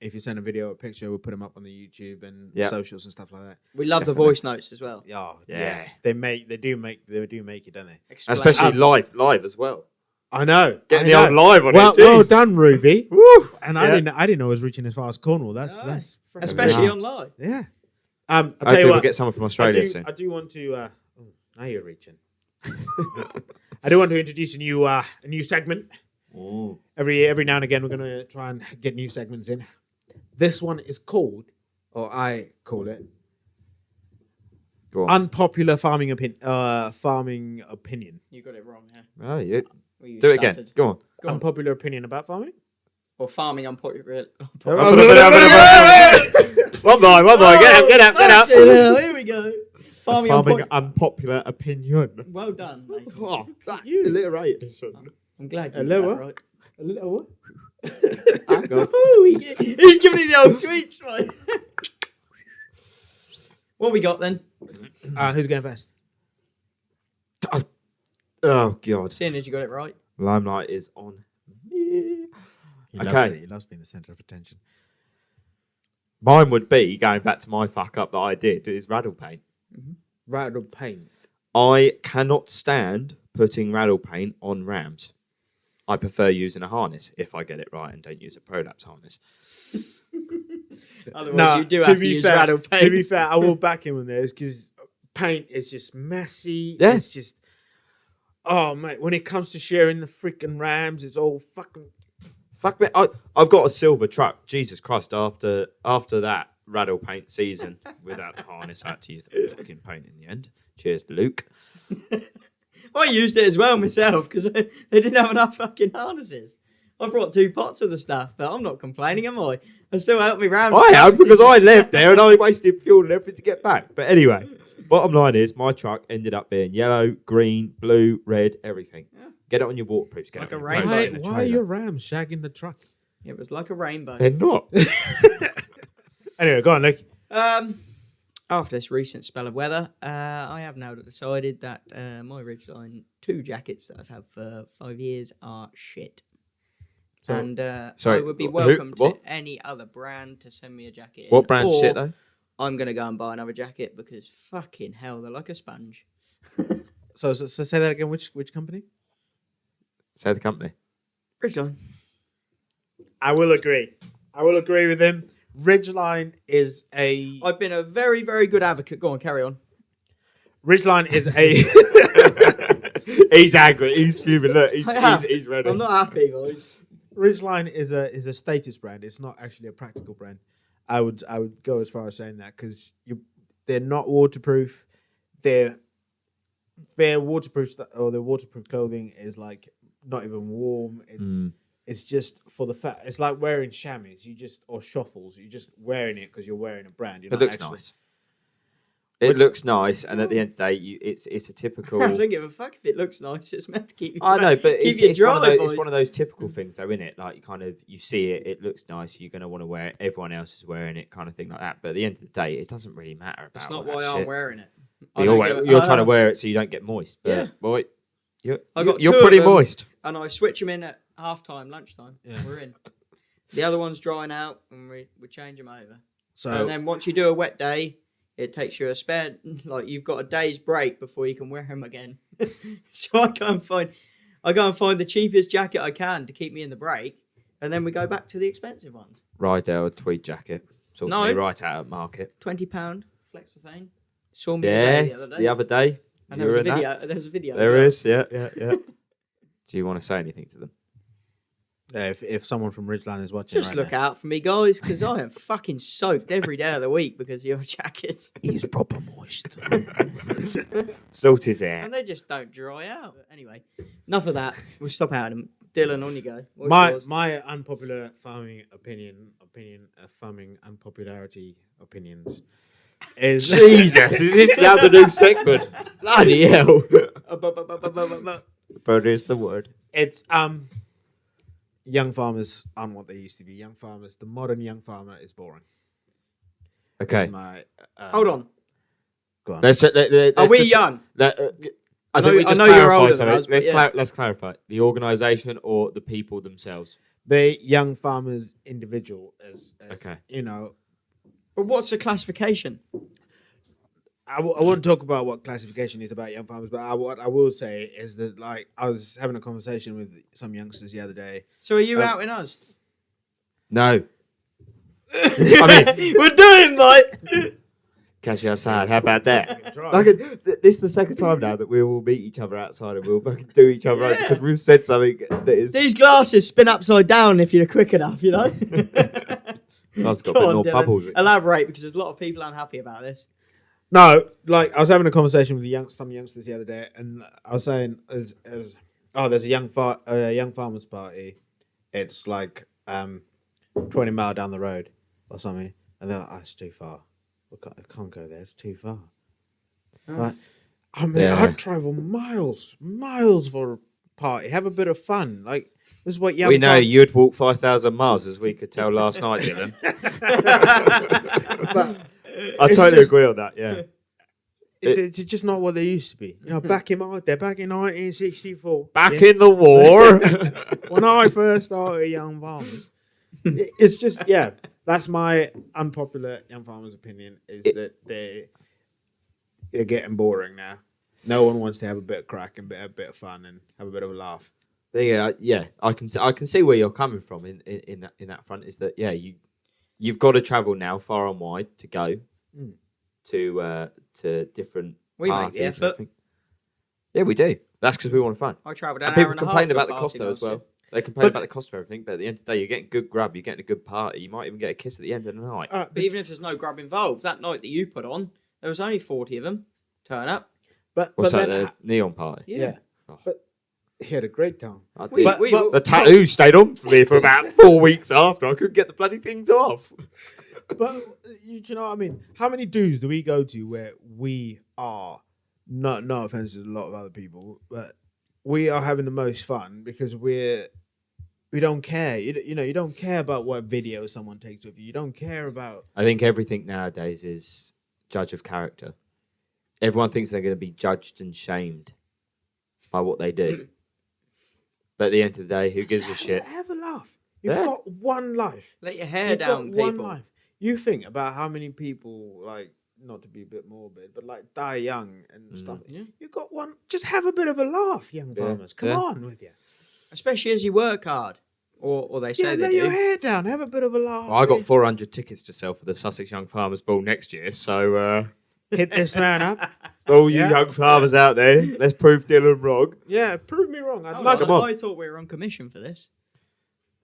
Speaker 4: if you send a video or a picture, we'll put them up on the YouTube and
Speaker 3: Yeah.
Speaker 4: socials and stuff like that.
Speaker 1: We love the
Speaker 3: Definitely.
Speaker 1: voice notes as well.
Speaker 4: Yeah,
Speaker 3: Yeah.
Speaker 4: They do make it, don't they?
Speaker 1: Explain.
Speaker 3: Especially live as well.
Speaker 4: I know.
Speaker 3: Getting
Speaker 4: I
Speaker 3: the
Speaker 4: know.
Speaker 3: old live on
Speaker 4: Well,
Speaker 3: it.
Speaker 4: well
Speaker 3: Jeez.
Speaker 4: done, Ruby.
Speaker 3: Woo!
Speaker 4: And
Speaker 3: Yeah.
Speaker 4: I didn't know it was reaching as far as Cornwall. That's
Speaker 1: No.
Speaker 4: freaking
Speaker 1: Especially
Speaker 3: Yeah.
Speaker 1: online.
Speaker 4: yeah. I'll tell
Speaker 3: Hopefully
Speaker 4: you
Speaker 3: we'll
Speaker 4: what.
Speaker 3: get someone from Australia soon.
Speaker 4: I do want to. Now you're reaching. I do want to introduce a new segment. Every now and again, we're going to try and get new segments in. This one is called, or I call it,
Speaker 3: Go on.
Speaker 4: unpopular farming opinion.
Speaker 1: You got it wrong here.
Speaker 3: Oh, yeah.
Speaker 1: Well, you
Speaker 3: Do it again.
Speaker 1: started.
Speaker 3: Go on.
Speaker 1: Go on.
Speaker 4: Unpopular opinion about farming.
Speaker 1: Or farming unpopular.
Speaker 3: One more, get up.
Speaker 1: Here we go. Farming,
Speaker 3: Farming
Speaker 1: unpopular.
Speaker 3: unpopular opinion.
Speaker 1: Well done, Nathan.
Speaker 3: Oh, that alliteration.
Speaker 1: I'm glad you
Speaker 4: A
Speaker 1: got
Speaker 4: little
Speaker 1: that
Speaker 4: what?
Speaker 1: right.
Speaker 4: A little what?
Speaker 1: Ooh, he's giving you the old tweets, right? What we got then?
Speaker 4: Who's going first?
Speaker 3: Oh, God.
Speaker 1: Seeing as you got it right.
Speaker 3: Limelight is on me.
Speaker 4: He
Speaker 3: Okay.
Speaker 4: loves being the centre of attention.
Speaker 3: Mine would be, going back to my fuck up that I did, is rattle paint.
Speaker 4: Rattle paint.
Speaker 3: I cannot stand putting rattle paint on rams. I prefer using a harness if I get it right and don't use a Prolapse harness.
Speaker 1: Otherwise, you do have to use rattle paint.
Speaker 4: To be fair, I will back him on this because paint is just messy.
Speaker 3: Yeah.
Speaker 4: It's just, oh mate, when it comes to sharing the freaking Rams, it's all fucking.
Speaker 3: Fuck me. I've got a silver truck. Jesus Christ, after that rattle paint season without the harness, I had to use the fucking paint in the end. Cheers, Luke.
Speaker 1: I used it as well myself because they didn't have enough fucking harnesses. I brought 2 pots of the stuff, but I'm not complaining, am I? I still helped me round.
Speaker 3: I am, because I left there and I wasted fuel and everything to get back. But anyway, bottom line is my truck ended up being yellow, green, blue, red, everything. Get it on your waterproofs. Get
Speaker 1: Like
Speaker 3: it
Speaker 1: a
Speaker 3: on your
Speaker 1: rainbow.
Speaker 3: clothes, get in the
Speaker 4: Why are
Speaker 3: trailer.
Speaker 4: your Rams shagging the truck?
Speaker 1: It was like a rainbow.
Speaker 3: They're not.
Speaker 4: Anyway, go on, Luke.
Speaker 1: After this recent spell of weather, I have now decided that my Ridgeline 2 jackets that I've had for 5 years are shit. And
Speaker 3: sorry,
Speaker 1: I would be
Speaker 3: who-
Speaker 1: welcome to
Speaker 3: what?
Speaker 1: any other brand to send me a jacket.
Speaker 3: What
Speaker 1: in,
Speaker 3: brand
Speaker 1: or
Speaker 3: shit though?
Speaker 1: I'm going to go and buy another jacket because fucking hell, they're like a sponge.
Speaker 4: So say that again. Which company?
Speaker 3: Say the company.
Speaker 1: Ridgeline.
Speaker 4: I will agree. I will agree with him. Ridgeline is a
Speaker 1: I've been a very, very good advocate. Go on, carry on.
Speaker 4: Ridgeline is a
Speaker 3: He's angry. He's fuming. Look, he's ready.
Speaker 1: I'm not happy, boys.
Speaker 4: Ridgeline is a status brand. It's not actually a practical brand. I would go as far as saying that because they're not waterproof. Their waterproof or their waterproof clothing is like not even warm. It's just for the fact. It's like wearing chamois. Or shuffles. You're just wearing it because you're wearing a brand. You're
Speaker 3: It
Speaker 4: not
Speaker 3: looks
Speaker 4: actually,
Speaker 3: nice. It looks nice, and at the end of the day, it's a typical.
Speaker 1: I don't give a fuck if it looks nice. It's meant to keep you.
Speaker 3: I know, but
Speaker 1: keep
Speaker 3: it's,
Speaker 1: you
Speaker 3: it's, one of
Speaker 1: dry,
Speaker 3: those,
Speaker 1: boys.
Speaker 3: it's one of those typical things, though, isn't it? Like, you see it, it looks nice, you're going to want to wear it, everyone else is wearing it, kind of thing like that. But at the end of the day, it doesn't really matter about
Speaker 1: That's not
Speaker 3: all
Speaker 1: why
Speaker 3: that
Speaker 1: I'm
Speaker 3: shit.
Speaker 1: wearing it.
Speaker 3: But you're trying to wear it so you don't get moist. But,
Speaker 1: Yeah.
Speaker 3: boy, you're
Speaker 1: I got
Speaker 3: you're
Speaker 1: two of
Speaker 3: pretty
Speaker 1: them.
Speaker 3: moist.
Speaker 1: And I switch them in at half-time, lunchtime.
Speaker 4: Yeah.
Speaker 1: We're in. The other one's drying out, and we change them over.
Speaker 4: So
Speaker 1: And then once you do a wet day, it takes you a spare, like you've got a day's break before you can wear them again. So I go and find the cheapest jacket I can to keep me in the break, and then we go back to the expensive ones.
Speaker 3: Rydell tweed jacket. Sorted
Speaker 1: No.
Speaker 3: me right out at market.
Speaker 1: £20 Flexothane. Saw me
Speaker 3: Yes,
Speaker 1: the other day. And
Speaker 3: You
Speaker 1: there was a
Speaker 3: were in
Speaker 1: video.
Speaker 3: that?
Speaker 1: There was a video.
Speaker 3: There
Speaker 1: as well.
Speaker 3: is, yeah. Do you want to say anything to them?
Speaker 4: if someone from Ridgeline is watching,
Speaker 1: Just
Speaker 4: right
Speaker 1: look out for me, guys, because I am fucking soaked every day of the week because of your jackets.
Speaker 4: he's proper moist.
Speaker 3: Salt his hair.
Speaker 1: And they just don't dry out. Anyway, enough of that. We'll stop out. Dylan, on you go. What's yours?
Speaker 4: My unpopular farming farming unpopularity opinions is
Speaker 3: Jesus, is this now the new segment? Bloody hell. But is the word.
Speaker 4: it's young farmers aren't what they used to be. Young farmers, the modern young farmer is boring.
Speaker 3: Okay.
Speaker 4: That's my,
Speaker 1: Hold on.
Speaker 4: Go on.
Speaker 3: Let's
Speaker 1: Are we young?
Speaker 3: I think we just
Speaker 1: I know you're
Speaker 3: clarify
Speaker 1: older than
Speaker 3: something.
Speaker 1: us, but yeah.
Speaker 3: Let's clarify. The organisation or the people themselves?
Speaker 4: The young farmers individual as
Speaker 3: Okay.
Speaker 4: you know,
Speaker 1: But what's the classification?
Speaker 4: I won't talk about what classification is about young farmers, but what I will say is that, like, I was having a conversation with some youngsters the other day.
Speaker 1: So are you outing us?
Speaker 3: No. I mean,
Speaker 1: We're doing like.
Speaker 3: catch you outside. How about that?
Speaker 4: Try.
Speaker 3: Like, this is the second time now that we will meet each other outside and we'll fucking do each other out because we've said something that is.
Speaker 1: These glasses spin upside down if you're quick enough, you know?
Speaker 3: I've got a bit
Speaker 1: Go on,
Speaker 3: more
Speaker 1: Dylan.
Speaker 3: bubbles.
Speaker 1: Elaborate, because there's a lot of people unhappy about this.
Speaker 4: No, like, I was having a conversation with some youngsters the other day, and I was saying, there's a young farmers party. It's like 20 mile down the road or something, and they're like, oh, it's too far. I can't go there. It's too far. Like, I mean,
Speaker 3: Yeah.
Speaker 4: I'd travel miles for a party. Have a bit of fun. Like, this is what young.
Speaker 3: We know you'd walk 5,000 miles, as we could tell last night, Dylan.
Speaker 4: But
Speaker 3: I
Speaker 4: It's
Speaker 3: totally
Speaker 4: just-
Speaker 3: agree on that, yeah.
Speaker 4: it's just not what they used to be. You know, back in 1964.
Speaker 3: Back
Speaker 4: yeah,
Speaker 3: in the war.
Speaker 4: when I first started Young Farmers, it's just, yeah, that's my unpopular Young Farmers opinion, is that they're getting boring now. No one wants to have a bit of crack and a bit of fun and have a bit of a laugh.
Speaker 3: Yeah, I can see where you're coming from in that front. Is that you've got to travel now far and wide to go to different
Speaker 1: We make
Speaker 3: parties
Speaker 1: the
Speaker 3: and
Speaker 1: effort.
Speaker 3: everything. Yeah, we do. That's because we want fun.
Speaker 1: I travelled an
Speaker 3: And
Speaker 1: hour
Speaker 3: people
Speaker 1: and a half.
Speaker 3: complain
Speaker 1: to a
Speaker 3: about the
Speaker 1: party
Speaker 3: cost though as
Speaker 1: last
Speaker 3: well.
Speaker 1: year.
Speaker 3: They complain about the cost of everything, but at the end of the day, you're getting good grub, you're getting a good party. You might even get a kiss at the end of the night.
Speaker 1: But even if there's no grub involved, that night that you put on, there was only 40 of them. Turn up.
Speaker 4: But
Speaker 3: What's that?
Speaker 4: then,
Speaker 3: The neon party.
Speaker 1: Yeah.
Speaker 4: yeah. But he had a great time.
Speaker 3: I
Speaker 1: We-
Speaker 3: did.
Speaker 1: we-
Speaker 3: The tattoo stayed on for me for about 4 weeks after. I couldn't get the bloody things off.
Speaker 4: But you know what I mean? How many dues do we go to where we are, no offense to a lot of other people, but we are having the most fun because we don't care. You know, you don't care about what video someone takes of you. You don't care about.
Speaker 3: I think everything nowadays is judge of character. Everyone thinks they're going to be judged and shamed by what they do. But at the end of the day, who gives a shit?
Speaker 4: Have a laugh. You've
Speaker 3: Yeah.
Speaker 4: got one life.
Speaker 1: Let your hair
Speaker 4: You've
Speaker 1: down,
Speaker 4: got one
Speaker 1: people.
Speaker 4: life. You think about how many people, like, not to be a bit morbid, but like die young and stuff.
Speaker 1: Yeah.
Speaker 4: You've got one. Just have a bit of a laugh, young
Speaker 3: Yeah.
Speaker 4: farmers. Come
Speaker 3: Yeah.
Speaker 4: on with you.
Speaker 1: Especially as you work hard. Or they say
Speaker 4: Yeah,
Speaker 1: they
Speaker 4: lay
Speaker 1: do.
Speaker 4: your hair down. Have a bit of a laugh.
Speaker 3: Well, I got 400 tickets to sell for the Sussex Young Farmers Ball next year. So,
Speaker 4: Hit this man up.
Speaker 3: all you
Speaker 4: Yeah.
Speaker 3: young farmers out there, let's prove Dylan wrong.
Speaker 4: Yeah, prove me wrong. I'd
Speaker 1: Oh,
Speaker 4: love
Speaker 3: come on.
Speaker 1: I thought we were on commission for this.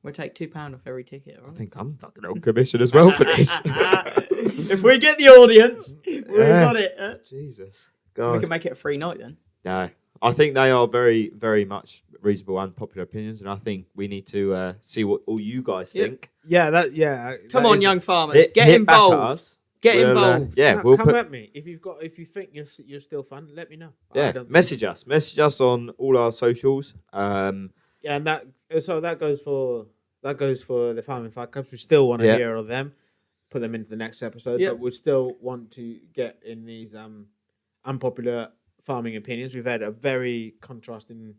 Speaker 1: We'll take £2 off every ticket. all
Speaker 3: I
Speaker 1: right?
Speaker 3: think I'm fucking on commission as well for this.
Speaker 1: If we get the audience, we've
Speaker 3: Yeah.
Speaker 1: got it.
Speaker 3: Jesus.
Speaker 1: We
Speaker 3: God.
Speaker 1: can make it a free night then.
Speaker 3: No, I think they are very, very much reasonable and popular opinions, and I think we need to see what all you guys
Speaker 1: Yeah.
Speaker 3: think.
Speaker 4: Yeah, that. Yeah.
Speaker 1: Come
Speaker 4: that
Speaker 1: on,
Speaker 4: is-
Speaker 1: young farmers, get
Speaker 3: back at
Speaker 1: involved.
Speaker 3: us.
Speaker 1: Get
Speaker 3: we'll,
Speaker 1: involved.
Speaker 3: yeah, we'll
Speaker 4: come
Speaker 3: put.
Speaker 4: at me if you think you're still fun. Let me know. I
Speaker 3: Yeah,
Speaker 4: don't think-
Speaker 3: message us on all our socials.
Speaker 4: Yeah, and that goes for the Farming Fight Clubs. We still want to
Speaker 3: Yeah.
Speaker 4: hear of them, put them into the next episode.
Speaker 1: Yep.
Speaker 4: But we still want to get in these unpopular farming opinions. We've had a very contrasting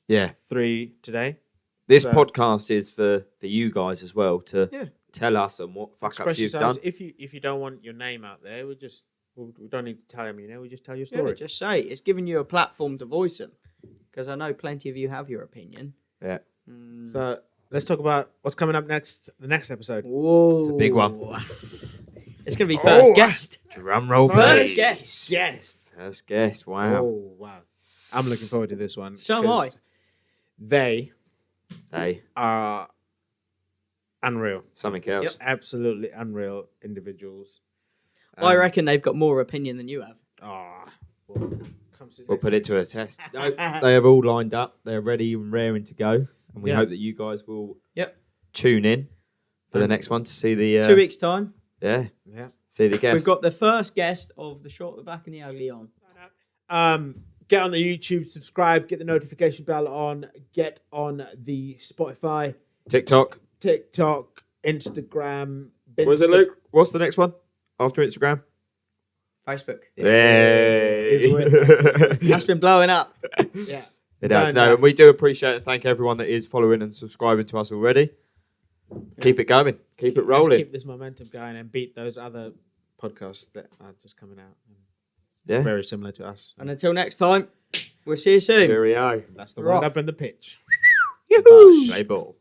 Speaker 3: Yeah,
Speaker 4: 3 today.
Speaker 3: this
Speaker 4: So-
Speaker 3: podcast is for you guys as well to
Speaker 1: Yeah.
Speaker 3: tell us and what fuck
Speaker 4: Express
Speaker 3: ups you've
Speaker 4: yourselves.
Speaker 3: done.
Speaker 4: If you don't want your name out there, we don't need to tell them. We just tell your
Speaker 1: Yeah,
Speaker 4: story.
Speaker 1: just say it's giving you a platform to voice them, because I know plenty of you have your opinion.
Speaker 3: Yeah,
Speaker 4: So let's talk about what's coming up next. The next episode.
Speaker 1: Whoa,
Speaker 3: It's a big one.
Speaker 1: It's gonna be first guest.
Speaker 3: drum roll,
Speaker 1: First
Speaker 3: please.
Speaker 1: guest.
Speaker 4: Yes.
Speaker 3: First guest. Wow.
Speaker 4: Oh wow! I'm looking forward to this one.
Speaker 1: So am I.
Speaker 4: 'cause They
Speaker 3: Hey,
Speaker 4: are unreal,
Speaker 3: something else.
Speaker 4: absolutely unreal individuals.
Speaker 1: I reckon they've got more opinion than you have.
Speaker 3: We'll put it to a test. No, they have all lined up. They're ready and raring to go, and we
Speaker 4: Yeah.
Speaker 3: hope that you guys will
Speaker 1: Yep.
Speaker 3: tune in for the next one to see the
Speaker 1: 2 weeks time,
Speaker 3: yeah,
Speaker 4: Yeah.
Speaker 3: see the guest.
Speaker 1: we've got the first guest of the Short, the Black, and the Ugly on.
Speaker 4: Get on the YouTube, subscribe, get the notification bell on, get on the Spotify,
Speaker 3: TikTok.
Speaker 4: TikTok, Instagram.
Speaker 3: What is it, Luke? What's the next one after Instagram?
Speaker 1: Facebook.
Speaker 4: It's
Speaker 3: Hey.
Speaker 4: worth
Speaker 1: That's been blowing up.
Speaker 4: Yeah.
Speaker 3: It does.
Speaker 4: No,
Speaker 3: No, and we do appreciate and thank everyone that is following and subscribing to us already. Keep it going. Keep it
Speaker 4: Let's
Speaker 3: rolling.
Speaker 4: keep this momentum going and beat those other podcasts that are just coming out.
Speaker 3: Yeah.
Speaker 4: Very similar to us.
Speaker 1: And until next time, we'll see you soon.
Speaker 3: Cheerio.
Speaker 4: That's the
Speaker 1: We're
Speaker 4: one
Speaker 1: off.
Speaker 4: up in the pitch.
Speaker 1: Yoo-hoo!
Speaker 3: Play ball.